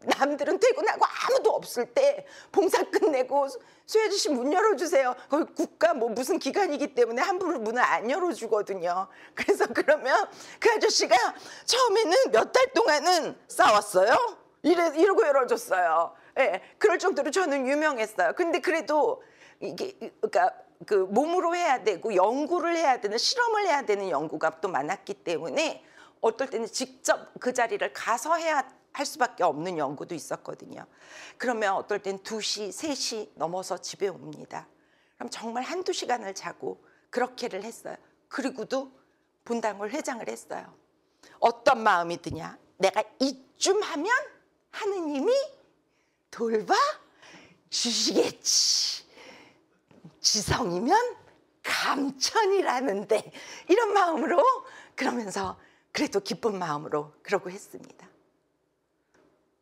S1: 남들은 퇴근하고 아무도 없을 때 봉사 끝내고 수희 아저씨 문 열어주세요. 거기 국가 뭐 무슨 기관이기 때문에 함부로 문을 안 열어주거든요. 그래서 그러면 그 아저씨가 처음에는 몇 달 동안은 싸웠어요. 이러고 열어줬어요. 예, 그럴 정도로 저는 유명했어요. 근데 그래도 이게 그러니까 그 몸으로 해야 되고 연구를 해야 되는 실험을 해야 되는 연구가 또 많았기 때문에 어떨 때는 직접 그 자리를 가서 해야 할 수밖에 없는 연구도 있었거든요. 그러면 어떨 땐 2시, 3시 넘어서 집에 옵니다. 그럼 정말 한두 시간을 자고 그렇게를 했어요. 그리고도 본당을 회장을 했어요. 어떤 마음이 드냐? 내가 이쯤 하면 하느님이 돌봐 주시겠지. 지성이면 감천이라는데 이런 마음으로 그러면서 그래도 기쁜 마음으로 그러고 했습니다.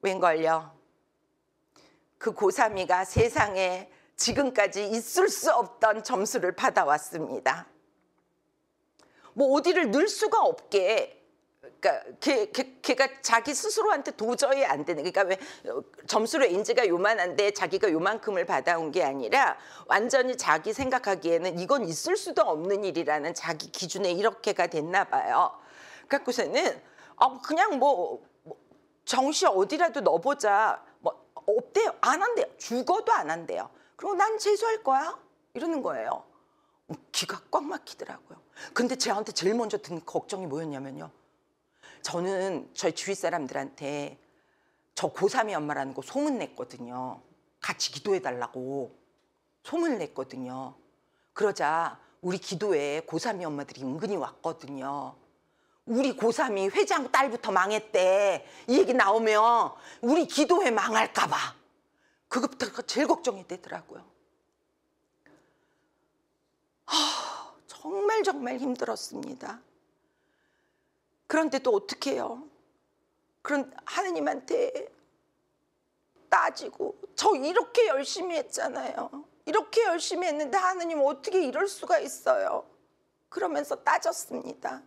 S1: 웬걸요? 그 고3이가 세상에 지금까지 있을 수 없던 점수를 받아왔습니다. 뭐 어디를 늘 수가 없게 그러니까 걔가 자기 스스로한테 도저히 안 되는 그러니까 왜 점수로 인지가 요만한데 자기가 요만큼을 받아온 게 아니라 완전히 자기 생각하기에는 이건 있을 수도 없는 일이라는 자기 기준에 이렇게가 됐나 봐요. 갖고서는 그냥 정시 어디라도 넣어보자. 뭐 없대요. 안 한대요. 죽어도 안 한대요. 그리고 난 재수할 거야. 이러는 거예요. 기가 꽉 막히더라고요. 근데 저한테 제일 먼저 든 걱정이 뭐였냐면요. 저는 저희 주위 사람들한테 저 고3이 엄마라는 거 소문냈거든요. 같이 기도해달라고 소문을 냈거든요. 그러자 우리 기도에 고3이 엄마들이 은근히 왔거든요. 우리 고3이 회장 딸부터 망했대. 이 얘기 나오면 우리 기도회 망할까 봐. 그것부터가 제일 걱정이 되더라고요. 정말 정말 힘들었습니다. 그런데 또 어떻게 해요? 그런 하느님한테 따지고 저 이렇게 열심히 했잖아요. 이렇게 열심히 했는데 하느님 어떻게 이럴 수가 있어요? 그러면서 따졌습니다.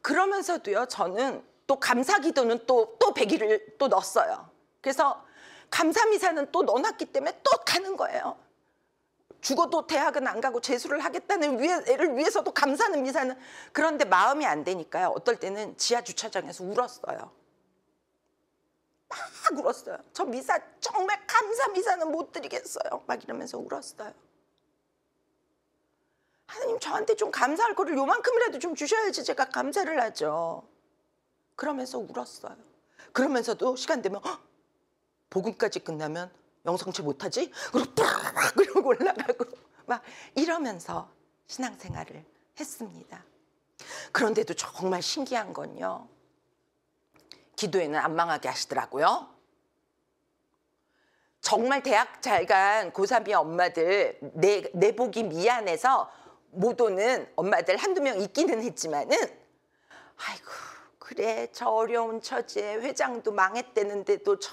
S1: 그러면서도요, 저는 또 감사기도는 또 100일을 또 넣었어요. 그래서 감사미사는 또 넣어놨기 때문에 또 가는 거예요. 죽어도 대학은 안 가고 재수를 하겠다는 애를 위해서도 감사는 미사는. 그런데 마음이 안 되니까요. 어떨 때는 지하 주차장에서 울었어요. 막 울었어요. 저 미사 정말 감사 미사는 못 드리겠어요. 막 이러면서 울었어요. 하나님 저한테 좀 감사할 거를 요만큼이라도 좀 주셔야지 제가 감사를 하죠. 그러면서 울었어요. 그러면서도 시간 되면 복음까지 끝나면 영성체 못하지? 그러고 올라가고 막 이러면서 신앙생활을 했습니다. 그런데도 정말 신기한 건요. 기도회는 안 망하게 하시더라고요. 정말 대학 잘 간 고3이 엄마들 내 복이 미안해서 못 오는 엄마들 한두 명 있기는 했지만은 아이고 그래 저 어려운 처지에 회장도 망했대는데도 저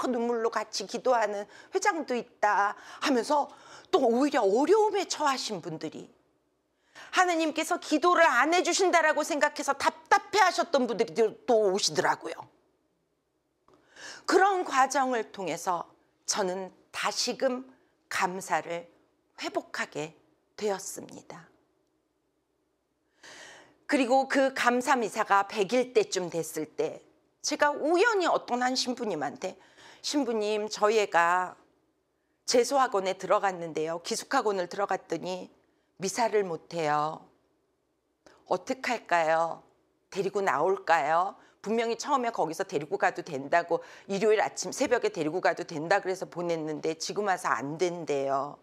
S1: 눈물로 같이 기도하는 회장도 있다 하면서 또 오히려 어려움에 처하신 분들이 하느님께서 기도를 안 해주신다라고 생각해서 답답해 하셨던 분들이 또 오시더라고요. 그런 과정을 통해서 저는 다시금 감사를 회복하게 되었습니다. 그리고 그 감사미사가 100일 때쯤 됐을 때 제가 우연히 어떤 한 신부님한테 신부님 저희 애가 재수학원에 들어갔는데요. 기숙학원을 들어갔더니 미사를 못해요. 어떡할까요? 데리고 나올까요? 분명히 처음에 거기서 데리고 가도 된다고 일요일 아침 새벽에 데리고 가도 된다 그래서 보냈는데 지금 와서 안 된대요.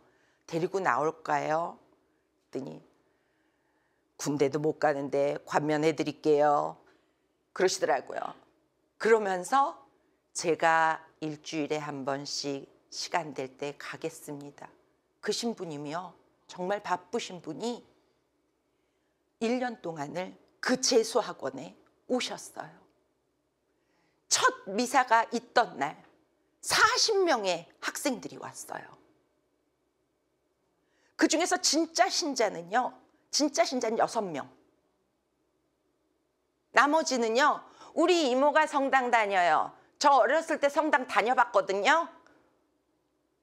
S1: 데리고 나올까요? 그랬더니 군대도 못 가는데 관면해 드릴게요. 그러시더라고요. 그러면서 제가 일주일에 한 번씩 시간 될 때 가겠습니다. 그 신부님이요. 정말 바쁘신 분이 1년 동안을 그 재수학원에 오셨어요. 첫 미사가 있던 날 40명의 학생들이 왔어요. 그중에서 진짜 신자는요. 진짜 신자는 6명. 나머지는요. 우리 이모가 성당 다녀요. 저 어렸을 때 성당 다녀봤거든요.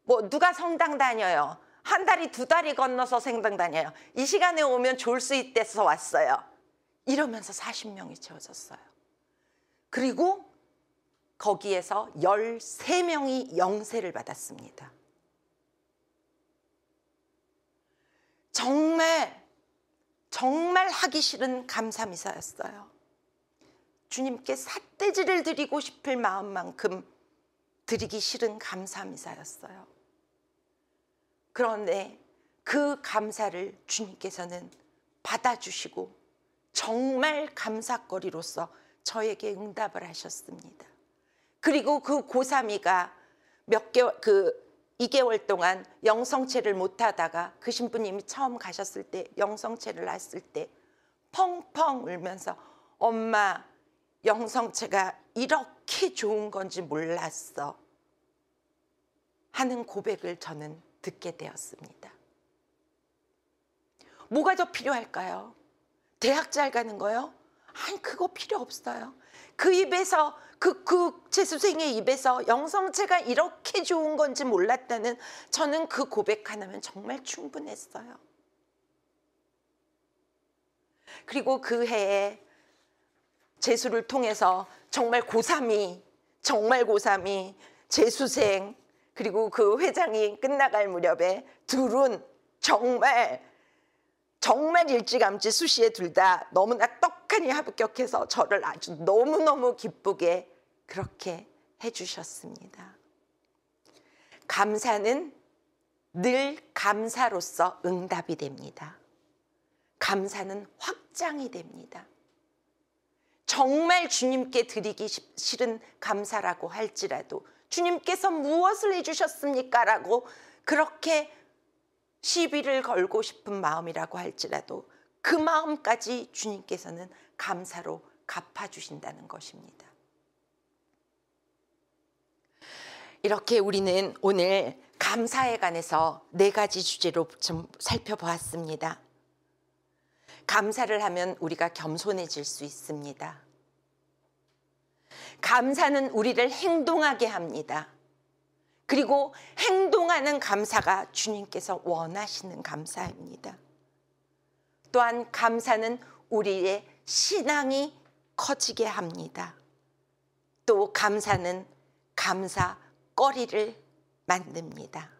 S1: 뭐 누가 성당 다녀요. 한 다리 두 다리 건너서 성당 다녀요. 이 시간에 오면 좋을 수 있대서 왔어요. 이러면서 40명이 채워졌어요. 그리고 거기에서 13명이 영세를 받았습니다. 정말 하기 싫은 감사미사였어요. 주님께 삿대질을 드리고 싶을 마음만큼 드리기 싫은 감사미사였어요. 그런데 그 감사를 주님께서는 받아주시고 정말 감사거리로서 저에게 응답을 하셨습니다. 그리고 그 고3이가 몇 개월 2개월 동안 영성체를 못하다가 그 신부님이 처음 가셨을 때 영성체를 했을 때 펑펑 울면서 엄마 영성체가 이렇게 좋은 건지 몰랐어 하는 고백을 저는 듣게 되었습니다. 뭐가 더 필요할까요? 대학 잘 가는 거요? 아니 그거 필요 없어요. 그 입에서 그 재수생의 입에서 영성체가 이렇게 좋은 건지 몰랐다는 저는 그 고백 하나면 정말 충분했어요. 그리고 그 해에 재수를 통해서 정말 고3이 정말 고3이 재수생 그리고 그 회장이 끝나갈 무렵에 둘은 정말 일찌감치 수시에 둘 다 너무나 떡하니 합격해서 저를 아주 너무너무 기쁘게 그렇게 해주셨습니다. 감사는 늘 감사로서 응답이 됩니다. 감사는 확장이 됩니다. 정말 주님께 드리기 싫은 감사라고 할지라도 주님께서 무엇을 해주셨습니까? 라고 그렇게 시비를 걸고 싶은 마음이라고 할지라도 그 마음까지 주님께서는 감사로 갚아주신다는 것입니다. 이렇게 우리는 오늘 감사에 관해서 4가지 주제로 좀 살펴보았습니다. 감사를 하면 우리가 겸손해질 수 있습니다. 감사는 우리를 행동하게 합니다. 그리고 행동하는 감사가 주님께서 원하시는 감사입니다. 또한 감사는 우리의 신앙이 커지게 합니다. 또 감사는 감사거리를 만듭니다.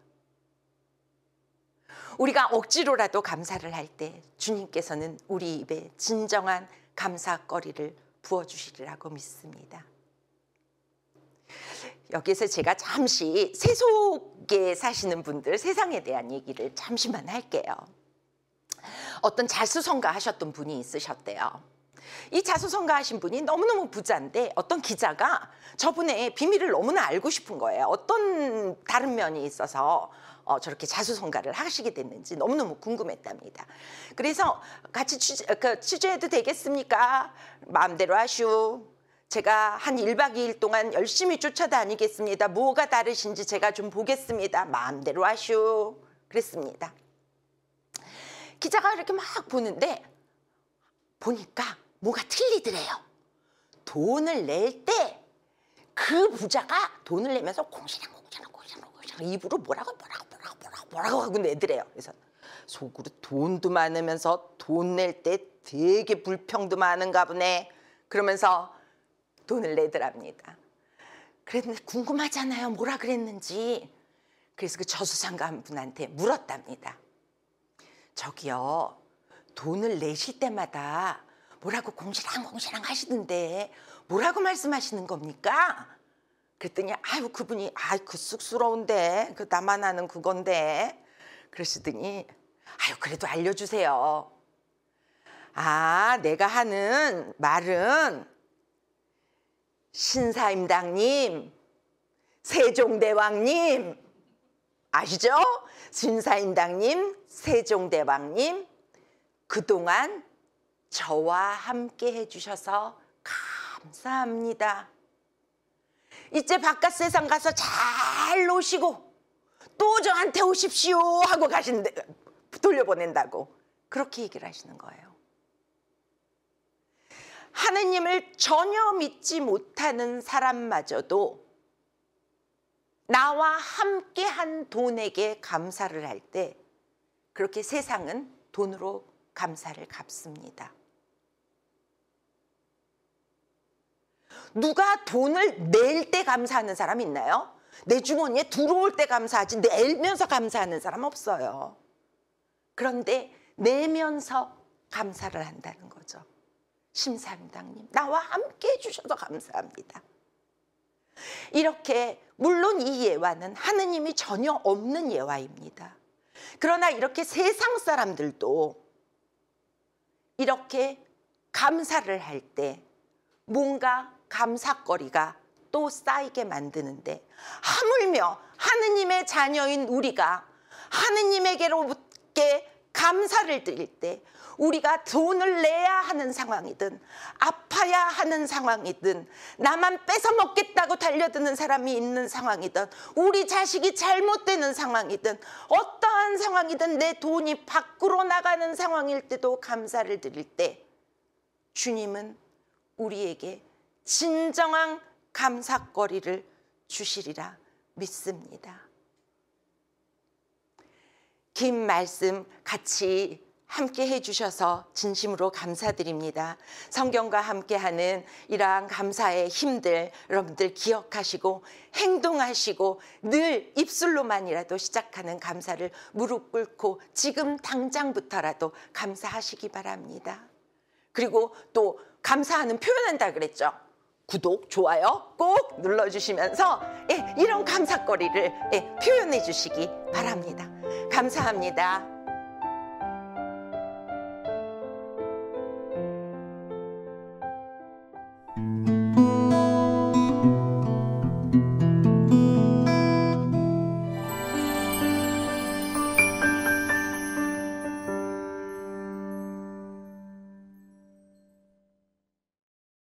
S1: 우리가 억지로라도 감사를 할 때 주님께서는 우리 입에 진정한 감사거리를 부어주시리라고 믿습니다. 여기서 제가 잠시 세속에 사시는 분들 세상에 대한 얘기를 잠시만 할게요. 어떤 자수성가 하셨던 분이 있으셨대요. 이 자수성가 하신 분이 너무너무 부자인데 어떤 기자가 저분의 비밀을 너무나 알고 싶은 거예요. 어떤 다른 면이 있어서 저렇게 자수성가를 하시게 됐는지 너무너무 궁금했답니다. 그래서 같이 취재해도 되겠습니까? 마음대로 하슈. 제가 한 1박 2일 동안 열심히 쫓아다니겠습니다. 뭐가 다르신지 제가 좀 보겠습니다. 마음대로 하슈. 그랬습니다. 기자가 이렇게 막 보는데 보니까 뭐가 틀리더래요. 돈을 낼 때 그 부자가 돈을 내면서 공시랑 입으로 뭐라고 하고 내더래요. 그래서 속으로 돈도 많으면서 돈 낼 때 되게 불평도 많은가 보네. 그러면서 돈을 내더랍니다. 그랬는데 궁금하잖아요. 뭐라 그랬는지. 그래서 그 저수상가 한 분한테 물었답니다. 저기요, 돈을 내실 때마다 뭐라고 공시랑 하시던데 뭐라고 말씀하시는 겁니까? 그랬더니 아유 그분이 그 쑥스러운데 그 나만 아는 그건데 그러시더니 아유 그래도 알려주세요. 내가 하는 말은 신사임당님, 세종대왕님 아시죠? 신사임당님, 세종대왕님 그동안 저와 함께 해주셔서 감사합니다. 이제 바깥 세상 가서 잘 노시고 또 저한테 오십시오 하고 가신데 돌려보낸다고 그렇게 얘기를 하시는 거예요. 하느님을 전혀 믿지 못하는 사람마저도 나와 함께한 돈에게 감사를 할 때 그렇게 세상은 돈으로 감사를 갚습니다. 누가 돈을 낼 때 감사하는 사람 있나요? 내 주머니에 들어올 때 감사하지 내면서 감사하는 사람 없어요. 그런데 내면서 감사를 한다는 거죠. 심사임당님, 나와 함께 해주셔서 감사합니다. 이렇게 물론 이 예화는 하느님이 전혀 없는 예화입니다. 그러나 이렇게 세상 사람들도 이렇게 감사를 할 때 뭔가 감사거리가 또 쌓이게 만드는데 하물며 하느님의 자녀인 우리가 하느님에게로부터 감사를 드릴 때 우리가 돈을 내야 하는 상황이든 아파야 하는 상황이든 나만 뺏어 먹겠다고 달려드는 사람이 있는 상황이든 우리 자식이 잘못되는 상황이든 어떠한 상황이든 내 돈이 밖으로 나가는 상황일 때도 감사를 드릴 때 주님은 우리에게 진정한 감사거리를 주시리라 믿습니다. 긴 말씀 같이 함께 해주셔서 진심으로 감사드립니다. 성경과 함께하는 이러한 감사의 힘들 여러분들 기억하시고 행동하시고 늘 입술로만이라도 시작하는 감사를 무릎 꿇고 지금 당장부터라도 감사하시기 바랍니다. 그리고 또 감사하는 표현한다 그랬죠. 구독, 좋아요 꼭 눌러주시면서 이런 감사거리를 표현해 주시기 바랍니다. 감사합니다.